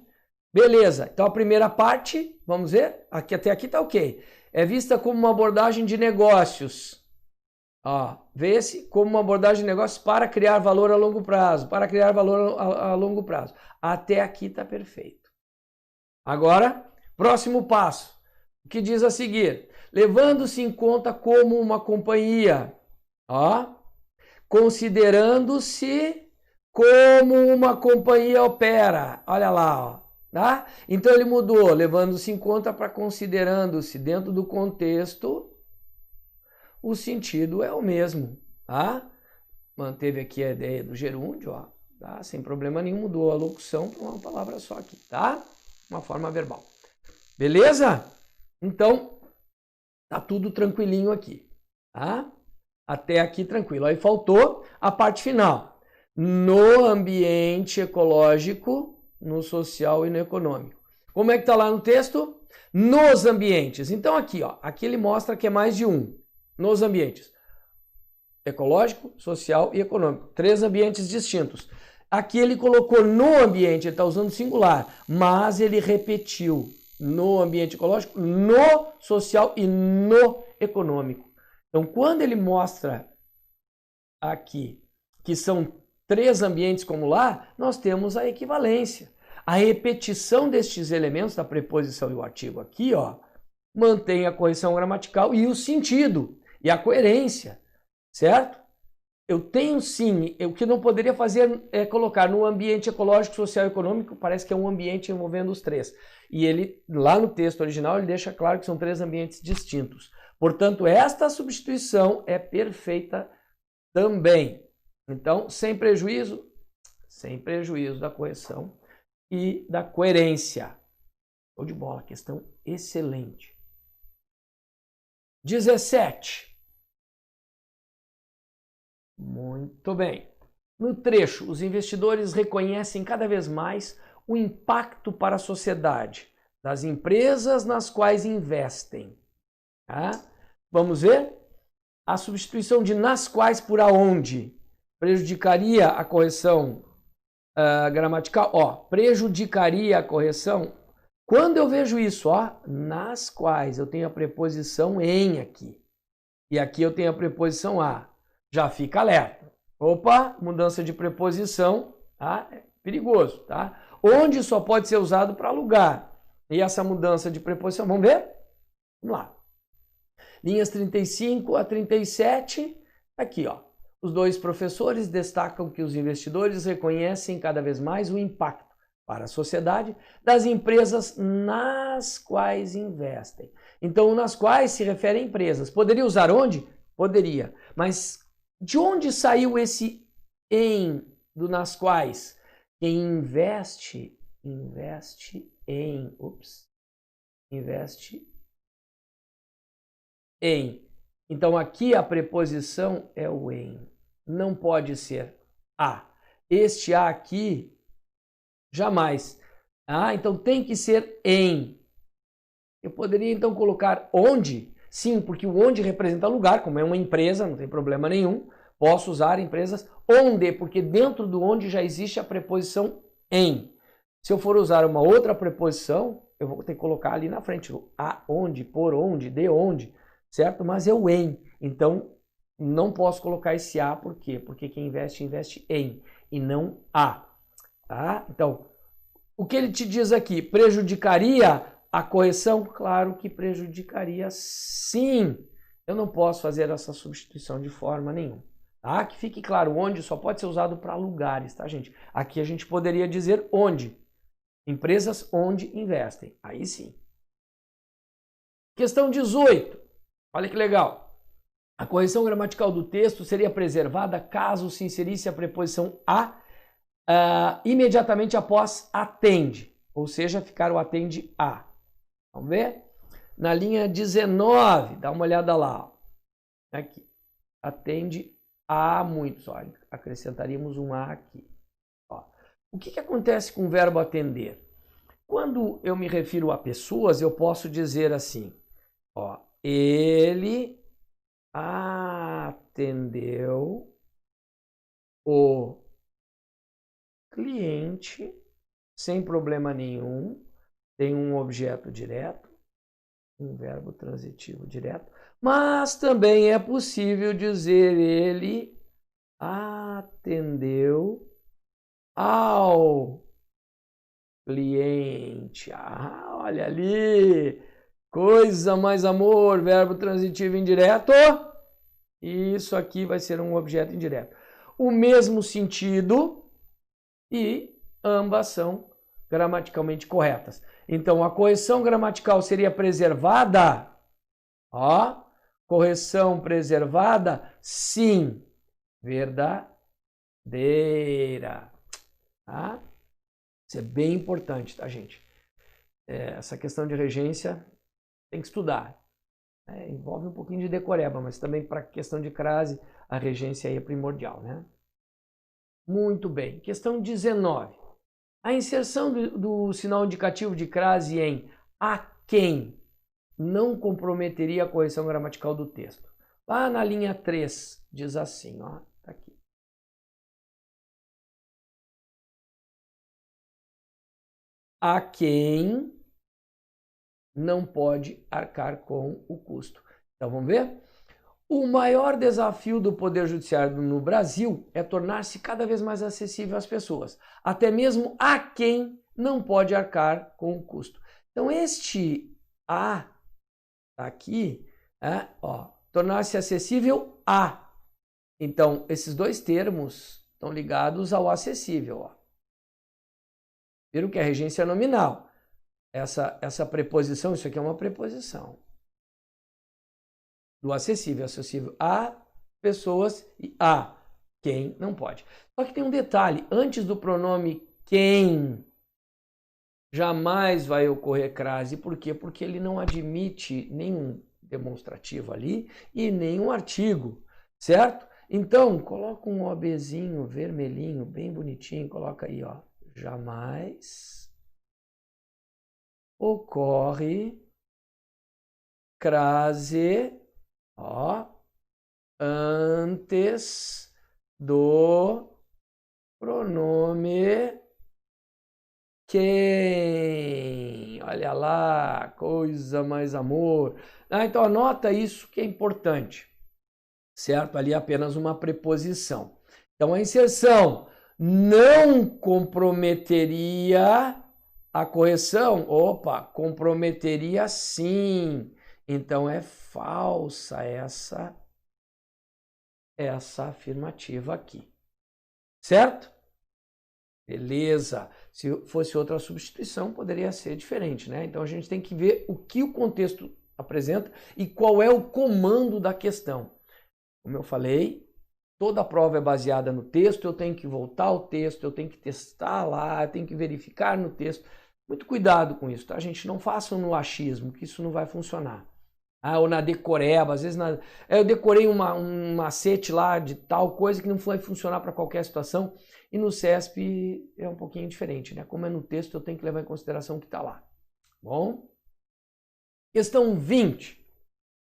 Beleza, então a primeira parte, vamos ver, aqui, até aqui tá ok. É vista como uma abordagem de negócios. Vê-se como uma abordagem de negócios para criar valor a longo prazo. Para criar valor a longo prazo. Até aqui tá perfeito. Agora, próximo passo. O que diz a seguir? Levando-se em conta como uma companhia. Considerando-se como uma companhia opera. Olha lá, ó. Tá? Então ele mudou, levando-se em conta para considerando-se. Dentro do contexto, o sentido é o mesmo. Tá? Manteve aqui a ideia do gerúndio, ó, tá? Sem problema nenhum, mudou a locução para uma palavra só aqui, tá? Uma forma verbal. Beleza? Então, tá tudo tranquilinho aqui. Tá? Até aqui tranquilo. Aí faltou a parte final. No ambiente ecológico, no social e no econômico. Como é que está lá no texto? Nos ambientes. Então aqui, ó, aqui ele mostra que é mais de um. Nos ambientes. Ecológico, social e econômico. 3 ambientes distintos. Aqui ele colocou no ambiente, ele está usando singular, mas ele repetiu no ambiente ecológico, no social e no econômico. Então quando ele mostra aqui que são 3 ambientes como lá, nós temos a equivalência. A repetição destes elementos da preposição e o artigo aqui, ó, mantém a correção gramatical e o sentido e a coerência, certo? Eu tenho sim, o que não poderia fazer é colocar no ambiente ecológico, social e econômico, parece que é um ambiente envolvendo os três. E ele, lá no texto original, ele deixa claro que são três ambientes distintos. Portanto, esta substituição é perfeita também. Então, sem prejuízo da correção e da coerência. Show de bola, questão excelente. 17. Muito bem. No trecho, os investidores reconhecem cada vez mais o impacto para a sociedade das empresas nas quais investem. Tá? Vamos ver? A substituição de nas quais por aonde prejudicaria a correção gramatical. Ó, prejudicaria a correção. Quando eu vejo isso, ó, nas quais eu tenho a preposição em aqui e aqui eu tenho a preposição a, já fica alerta. Opa, mudança de preposição, tá? É perigoso, tá? Onde só pode ser usado para lugar. E essa mudança de preposição, vamos ver? Vamos lá. Linhas 35 a 37, aqui, ó. Os dois professores destacam que os investidores reconhecem cada vez mais o impacto para a sociedade das empresas nas quais investem. Então, nas quais se refere a empresas. Poderia usar onde? Poderia. Mas de onde saiu esse em do nas quais? Quem investe em, investe em. Então aqui a preposição é o em. Não pode ser a. Este a aqui, jamais. Ah, então tem que ser em. Eu poderia então colocar onde? Sim, porque o onde representa lugar, como é uma empresa, não tem problema nenhum. Posso usar empresas onde, porque dentro do onde já existe a preposição em. Se eu for usar uma outra preposição, eu vou ter que colocar ali na frente, aonde, por onde, de onde, certo? Mas é o em. Então, não posso colocar esse a, por quê? Porque quem investe, investe em, e não a. Tá? Então, o que ele te diz aqui? Prejudicaria a correção? Claro que prejudicaria sim. Eu não posso fazer essa substituição de forma nenhuma. Tá? Que fique claro, onde só pode ser usado para lugares, tá, gente? Aqui a gente poderia dizer onde. Empresas onde investem. Aí sim. Questão 18. Olha que legal. A correção gramatical do texto seria preservada caso se inserisse a preposição a imediatamente após atende, ou seja, ficar o atende a. Vamos ver? Na linha 19, dá uma olhada lá. Ó. Aqui. Atende a muitos. Ó, acrescentaríamos um a aqui. Ó. O que acontece com o verbo atender? Quando eu me refiro a pessoas, eu posso dizer assim, ó, ele atendeu o cliente sem problema nenhum, tem um objeto direto, um verbo transitivo direto, mas também é possível dizer ele atendeu ao cliente. Ah, olha ali, coisa mais amor, verbo transitivo indireto. Isso aqui vai ser um objeto indireto. O mesmo sentido e ambas são gramaticalmente corretas. Então, a correção gramatical seria preservada? Ó, correção preservada? Sim, verdadeira. Tá? Isso é bem importante, tá, gente? Essa questão de regência tem que estudar. Envolve um pouquinho de decoreba, mas também para questão de crase, a regência aí é primordial, né? Muito bem. Questão 19. A inserção do sinal indicativo de crase em a quem não comprometeria a correção gramatical do texto. Lá na linha 3, diz assim, ó, tá aqui. A quem não pode arcar com o custo. Então vamos ver? O maior desafio do Poder Judiciário no Brasil é tornar-se cada vez mais acessível às pessoas, até mesmo a quem não pode arcar com o custo. Então este a aqui, tornar-se acessível a. Então, esses dois termos estão ligados ao acessível. Ó. Viram que a regência é nominal. Essa preposição, isso aqui é uma preposição. Do acessível a pessoas e a quem não pode. Só que tem um detalhe, antes do pronome quem, jamais vai ocorrer crase. Por quê? Porque ele não admite nenhum demonstrativo ali e nenhum artigo, certo? Então, coloca um OBzinho vermelhinho, bem bonitinho, coloca aí, ó. Jamais ocorre crase, ó, antes do pronome quem. Olha lá, coisa mais amor. Então anota isso que é importante, certo? Ali é apenas uma preposição. Então a inserção não comprometeria a correção. Opa, comprometeria sim. Então é falsa essa afirmativa aqui. Certo? Beleza. Se fosse outra substituição, poderia ser diferente, né? Então a gente tem que ver o que o contexto apresenta e qual é o comando da questão. Como eu falei, toda a prova é baseada no texto, eu tenho que voltar ao texto, eu tenho que testar lá, eu tenho que verificar no texto. Muito cuidado com isso, tá? A gente não faça no achismo, que isso não vai funcionar. Ou na decoreba, às vezes eu decorei um macete lá de tal coisa que não vai funcionar para qualquer situação. E no CESP é um pouquinho diferente, né? Como é no texto, eu tenho que levar em consideração o que está lá. Bom? Questão 20.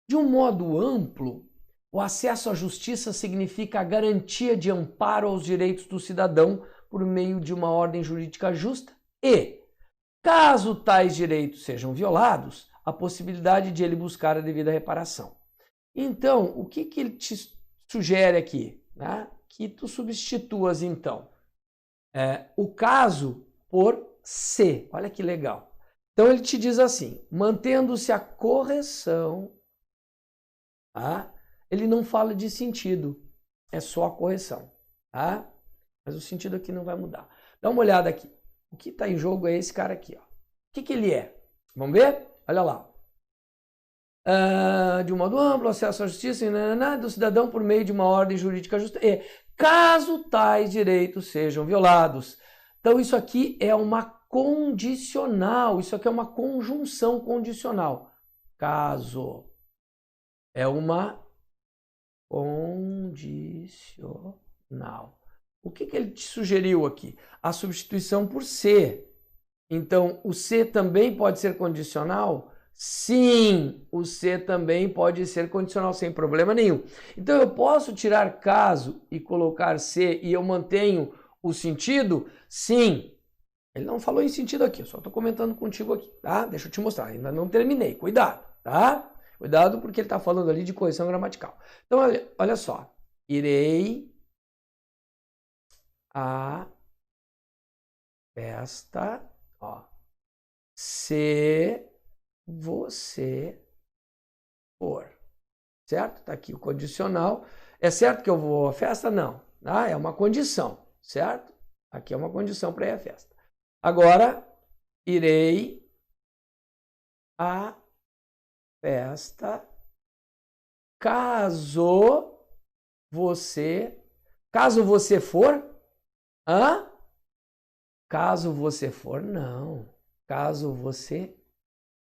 De um modo amplo, o acesso à justiça significa a garantia de amparo aos direitos do cidadão por meio de uma ordem jurídica justa e, caso tais direitos sejam violados, a possibilidade de ele buscar a devida reparação. Então, o que ele te sugere aqui? Né? Que tu substituas, então, o caso por se. Olha que legal. Então, ele te diz assim, mantendo-se a correção, tá? Ele não fala de sentido, é só a correção, tá? Mas o sentido aqui não vai mudar. Dá uma olhada aqui. O que está em jogo é esse cara aqui, ó. O que ele é? Vamos ver? Olha lá. De um modo amplo, acesso à justiça do cidadão por meio de uma ordem jurídica justa, e caso tais direitos sejam violados. Então, isso aqui é uma condicional, isso aqui é uma conjunção condicional. Caso é uma condicional. O que ele te sugeriu aqui? A substituição por se. Então, o se também pode ser condicional? Sim, o se também pode ser condicional sem problema nenhum. Então eu posso tirar caso e colocar se e eu mantenho o sentido? Sim. Ele não falou em sentido aqui, eu só estou comentando contigo aqui, tá? Deixa eu te mostrar, ainda não terminei, cuidado, tá? Cuidado porque ele está falando ali de correção gramatical. Então olha só, irei a festa, ó, se você for, certo? Tá aqui o condicional. É certo que eu vou à festa? Não. É uma condição, certo? Aqui é uma condição para ir à festa. Agora, irei à festa caso você for, caso você for, não. Caso você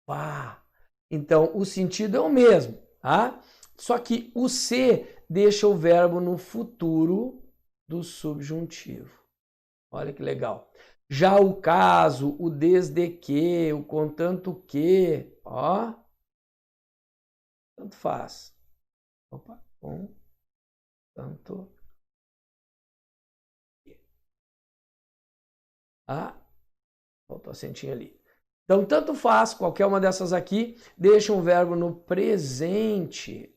vá. Então, o sentido é o mesmo, tá? Só que o se deixa o verbo no futuro do subjuntivo. Olha que legal. Já o caso, o desde que, o contanto que, ó, tanto faz. Opa, contanto que. Faltou acentinho ali. Então, tanto faz, qualquer uma dessas aqui, deixa um verbo no presente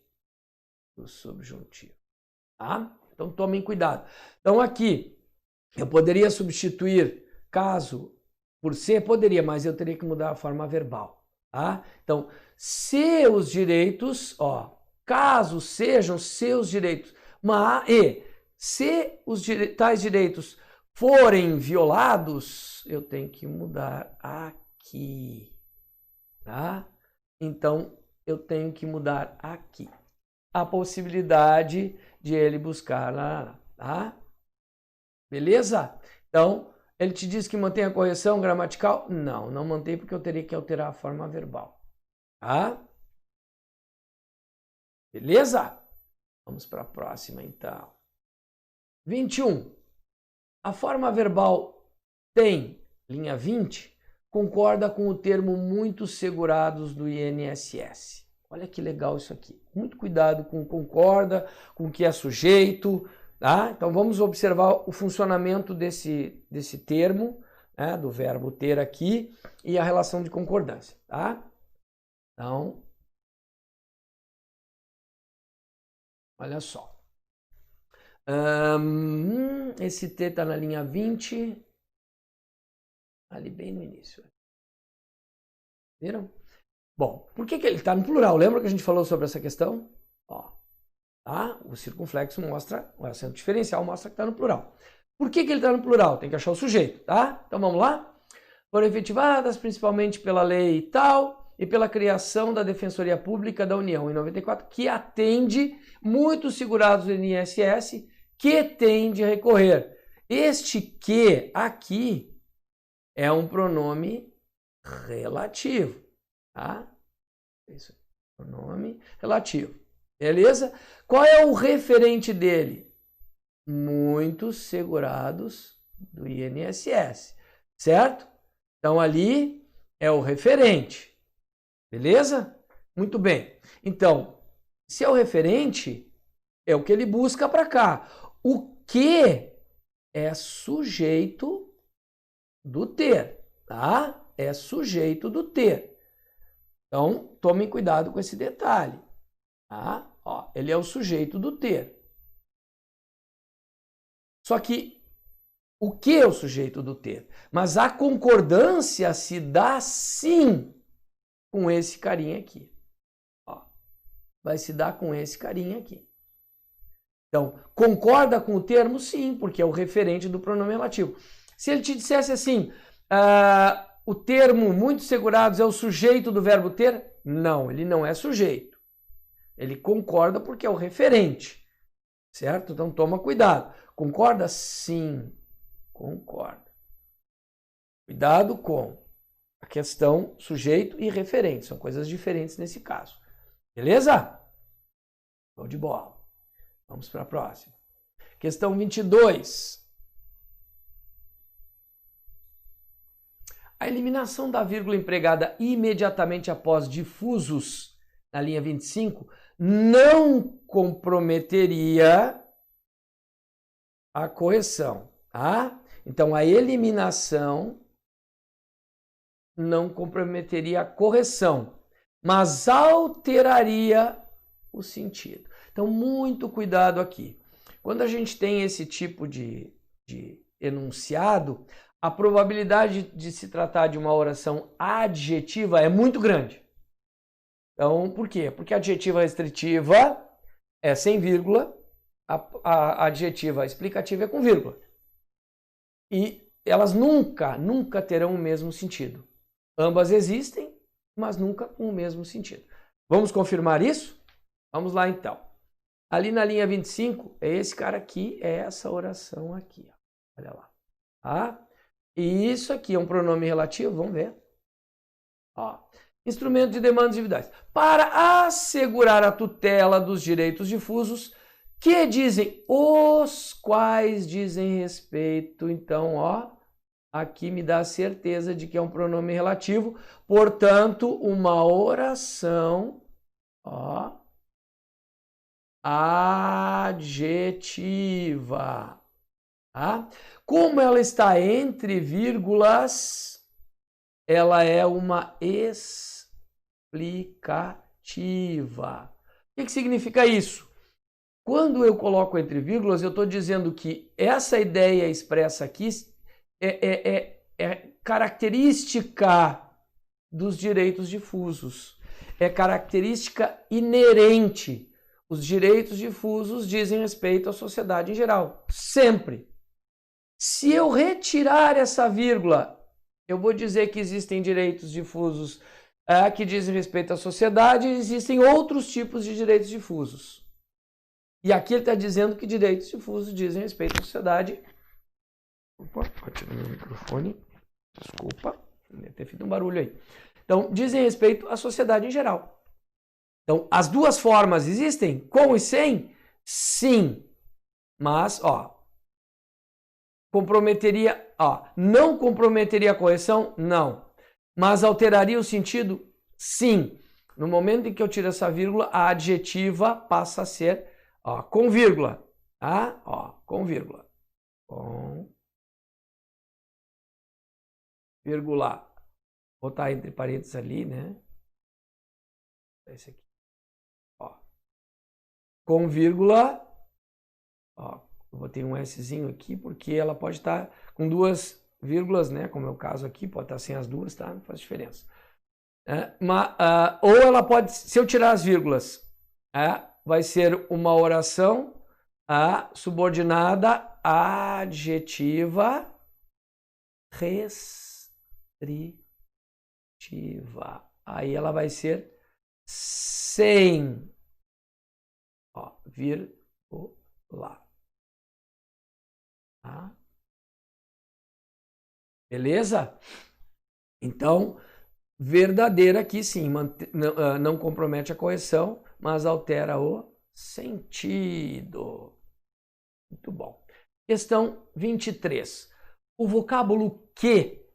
do subjuntivo, tá? Então, tomem cuidado. Então, aqui, eu poderia substituir caso por se? Poderia, mas eu teria que mudar a forma verbal, tá? Então, seus direitos, ó, caso sejam seus direitos. Se os tais direitos forem violados, eu tenho que mudar aqui, tá? Então, eu tenho que mudar aqui a possibilidade de ele buscar lá, tá? Beleza? Então, ele te diz que mantém a correção gramatical? Não, não mantém porque eu teria que alterar a forma verbal, tá? Beleza? Vamos para a próxima, então. 21. A forma verbal tem, linha 20, concorda com o termo muitos segurados do INSS. Olha que legal isso aqui. Muito cuidado com concorda, com o que é sujeito, tá? Então vamos observar o funcionamento desse termo, né, do verbo ter aqui, e a relação de concordância, tá? Então, olha só. Esse T está na linha 20, ali bem no início. Viram? Bom, por que ele está no plural? Lembra que a gente falou sobre essa questão? Ó, tá? O circunflexo mostra, o acento diferencial mostra que está no plural. Por que ele está no plural? Tem que achar o sujeito, tá? Então vamos lá? Foram efetivadas principalmente pela lei tal e pela criação da Defensoria Pública da União em 94, que atende muitos segurados do INSS que tem de recorrer. Este que aqui é um pronome relativo, tá? Isso, pronome relativo. Beleza? Qual é o referente dele? Muitos segurados do INSS, certo? Então ali é o referente. Beleza? Muito bem. Então, se é o referente, é o que ele busca para cá. O que é sujeito do ter, tá? É sujeito do ter. Então, tomem cuidado com esse detalhe, tá? Ó, ele é o sujeito do ter. Só que o que é o sujeito do ter? Mas a concordância se dá sim com esse carinha aqui. Ó, vai se dar com esse carinha aqui. Então, concorda com o termo? Sim, porque é o referente do pronome relativo. Se ele te dissesse assim, o termo muitos segurados é o sujeito do verbo ter? Não, ele não é sujeito. Ele concorda porque é o referente, certo? Então toma cuidado. Concorda? Sim, concorda. Cuidado com a questão sujeito e referente. São coisas diferentes nesse caso. Beleza? Show de bola. Vamos para a próxima. Questão 22. A eliminação da vírgula empregada imediatamente após difusos, na linha 25, não comprometeria a correção, tá? Então, a eliminação não comprometeria a correção, mas alteraria o sentido. Então, muito cuidado aqui. Quando a gente tem esse tipo de enunciado, a probabilidade de se tratar de uma oração adjetiva é muito grande. Então, por quê? Porque a adjetiva restritiva é sem vírgula, a adjetiva explicativa é com vírgula. E elas nunca terão o mesmo sentido. Ambas existem, mas nunca com o mesmo sentido. Vamos confirmar isso? Vamos lá então. Ali na linha 25, é esse cara aqui, é essa oração aqui. Olha lá. Tá? E isso aqui é um pronome relativo, vamos ver. Ó. Instrumento de demandas individuais. Para assegurar a tutela dos direitos difusos, que dizem os quais dizem respeito. Então, ó, aqui me dá a certeza de que é um pronome relativo. Portanto, uma oração, ó, adjetiva. Tá? Como ela está entre vírgulas, ela é uma explicativa. O que significa isso? Quando eu coloco entre vírgulas, eu estou dizendo que essa ideia expressa aqui é característica dos direitos difusos. É característica inerente. os direitos difusos dizem respeito à sociedade em geral. Sempre. Se eu retirar essa vírgula, eu vou dizer que existem direitos difusos que dizem respeito à sociedade e existem outros tipos de direitos difusos. E aqui ele está dizendo que direitos difusos dizem respeito à sociedade. Opa, vou tirar meu microfone. Desculpa, deve ter feito um barulho aí. Então, dizem respeito à sociedade em geral. Então, as duas formas existem? Com e sem? Sim. Mas, não comprometeria a correção? Não. Mas alteraria o sentido? Sim. No momento em que eu tiro essa vírgula, a adjetiva passa a ser com vírgula. Tá? Com vírgula. Com vírgula. Vou botar entre parênteses ali, né? Esse aqui. Com vírgula. Eu botei um Szinho aqui porque ela pode estar com duas vírgulas, né? Como é o caso aqui, pode estar sem as duas, tá? Não faz diferença. Ou ela pode, se eu tirar as vírgulas, vai ser uma oração subordinada adjetiva restritiva. Aí ela vai ser sem vírgula. Tá? Beleza? Então, verdadeira aqui sim, não compromete a correção, mas altera o sentido. Muito bom. Questão 23. O vocábulo que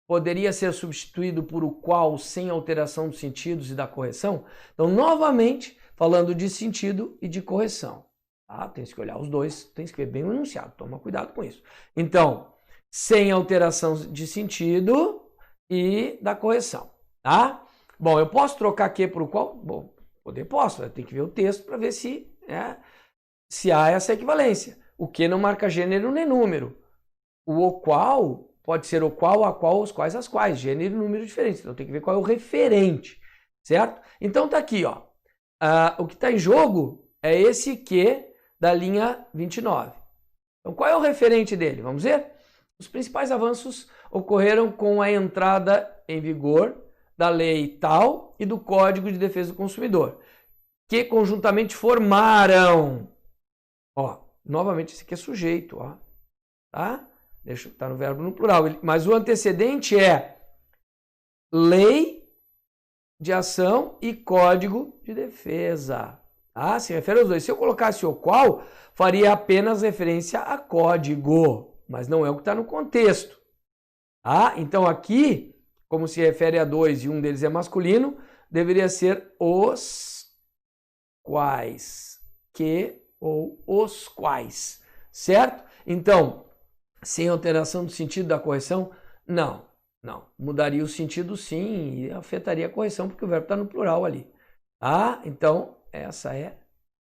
poderia ser substituído por o qual sem alteração dos sentidos e da correção? Então, novamente, falando de sentido e de correção. Tá? Tem que olhar os dois, tem que escrever bem o enunciado, toma cuidado com isso. Então, sem alteração de sentido e da correção, tá? Bom, eu posso trocar que por o qual? Bom, posso, eu tenho que ver o texto para ver se há essa equivalência. O que não marca gênero nem número. O qual pode ser o qual, a qual, os quais, as quais. Gênero e número diferentes. Então tem que ver qual é o referente, certo? Então tá aqui, o que está em jogo é esse que da linha 29. Então qual é o referente dele? Vamos ver? Os principais avanços ocorreram com a entrada em vigor da lei tal e do Código de Defesa do Consumidor, que conjuntamente formaram, novamente esse aqui é sujeito, tá? Deixa eu estar no verbo no plural, mas o antecedente é lei de ação e Código de Defesa. Tá? Se refere aos dois. Se eu colocasse o qual, faria apenas referência a código, mas não é o que está no contexto. Então aqui, como se refere a dois e um deles é masculino, deveria ser os quais, que ou os quais, certo? Então, sem alteração do sentido da correção, não. Mudaria o sentido sim e afetaria a correção porque o verbo está no plural ali. Então, essa é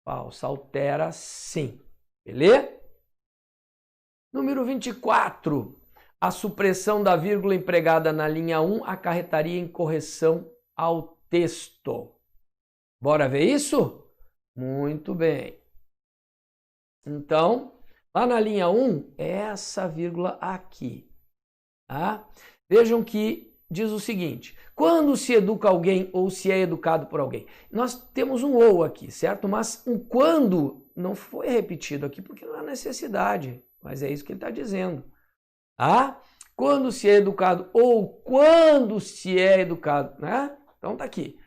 falsa, altera sim. Beleza? Número 24. A supressão da vírgula empregada na linha 1 acarretaria em correção ao texto. Bora ver isso? Muito bem. Então, lá na linha 1, essa vírgula aqui. Vejam que diz o seguinte: quando se educa alguém ou se é educado por alguém. Nós temos um ou aqui, certo? Mas um quando não foi repetido aqui porque não há necessidade. Mas é isso que ele está dizendo. Quando se é educado ou quando se é educado, né? Então tá aqui.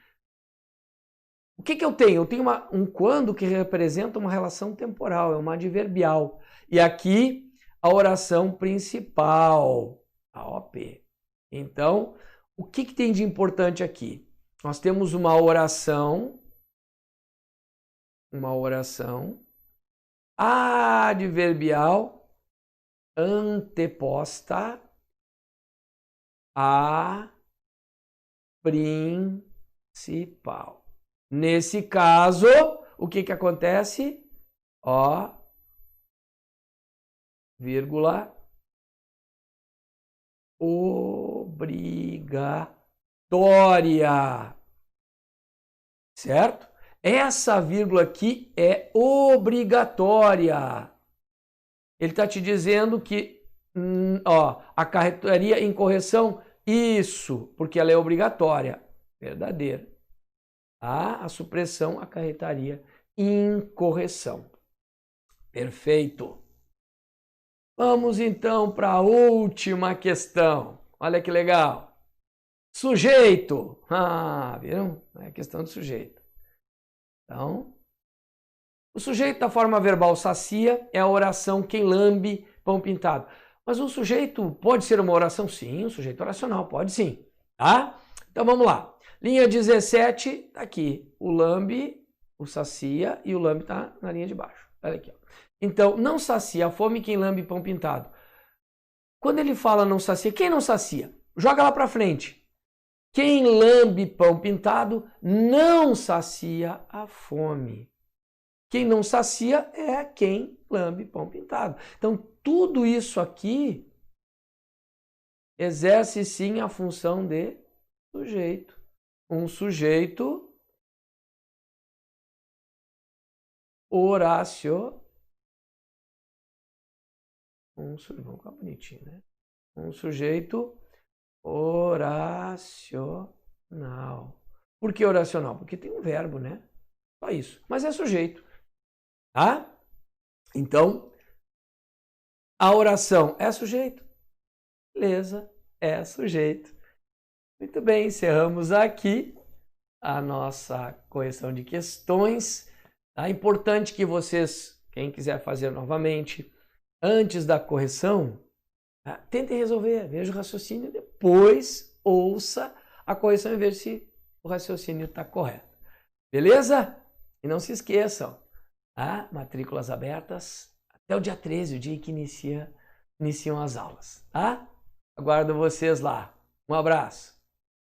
O que eu tenho? Eu tenho um quando que representa uma relação temporal, é uma adverbial. E aqui a oração principal, a OP. Então, o que tem de importante aqui? Nós temos uma oração adverbial anteposta a principal. Nesse caso, o que acontece? Vírgula obrigatória. Certo? Essa vírgula aqui é obrigatória. Ele está te dizendo que acarretaria incorreção, isso, porque ela é obrigatória. Verdadeiro. A supressão acarretaria incorreção. Perfeito. Vamos então para a última questão. Olha que legal. Sujeito. Viram? É a questão do sujeito. Então, o sujeito da forma verbal sacia é a oração quem lambe pão pintado. Mas o sujeito pode ser uma oração? Sim, o sujeito oracional pode sim. Tá? Então vamos lá. Linha 17, tá aqui. O lambe, o sacia e o lambe tá na linha de baixo. Olha aqui. Ó. Então, não sacia a fome quem lambe pão pintado. Quando ele fala não sacia, quem não sacia? Joga lá para frente. Quem lambe pão pintado não sacia a fome. Quem não sacia é quem lambe pão pintado. Então, tudo isso aqui exerce sim a função de sujeito. Um sujeito oracional. Vamos ficar bonitinho, né? Um sujeito oracional. Por que oracional? Porque tem um verbo, né? Só isso. Mas é sujeito. Tá? Então, a oração é sujeito? Beleza, é sujeito. Muito bem, encerramos aqui a nossa correção de questões. É importante que vocês, quem quiser fazer novamente, antes da correção, tentem resolver, veja o raciocínio, depois ouça a correção e veja se o raciocínio está correto. Beleza? E não se esqueçam, matrículas abertas até o dia 13, o dia em que iniciam as aulas. Tá? Aguardo vocês lá. Um abraço.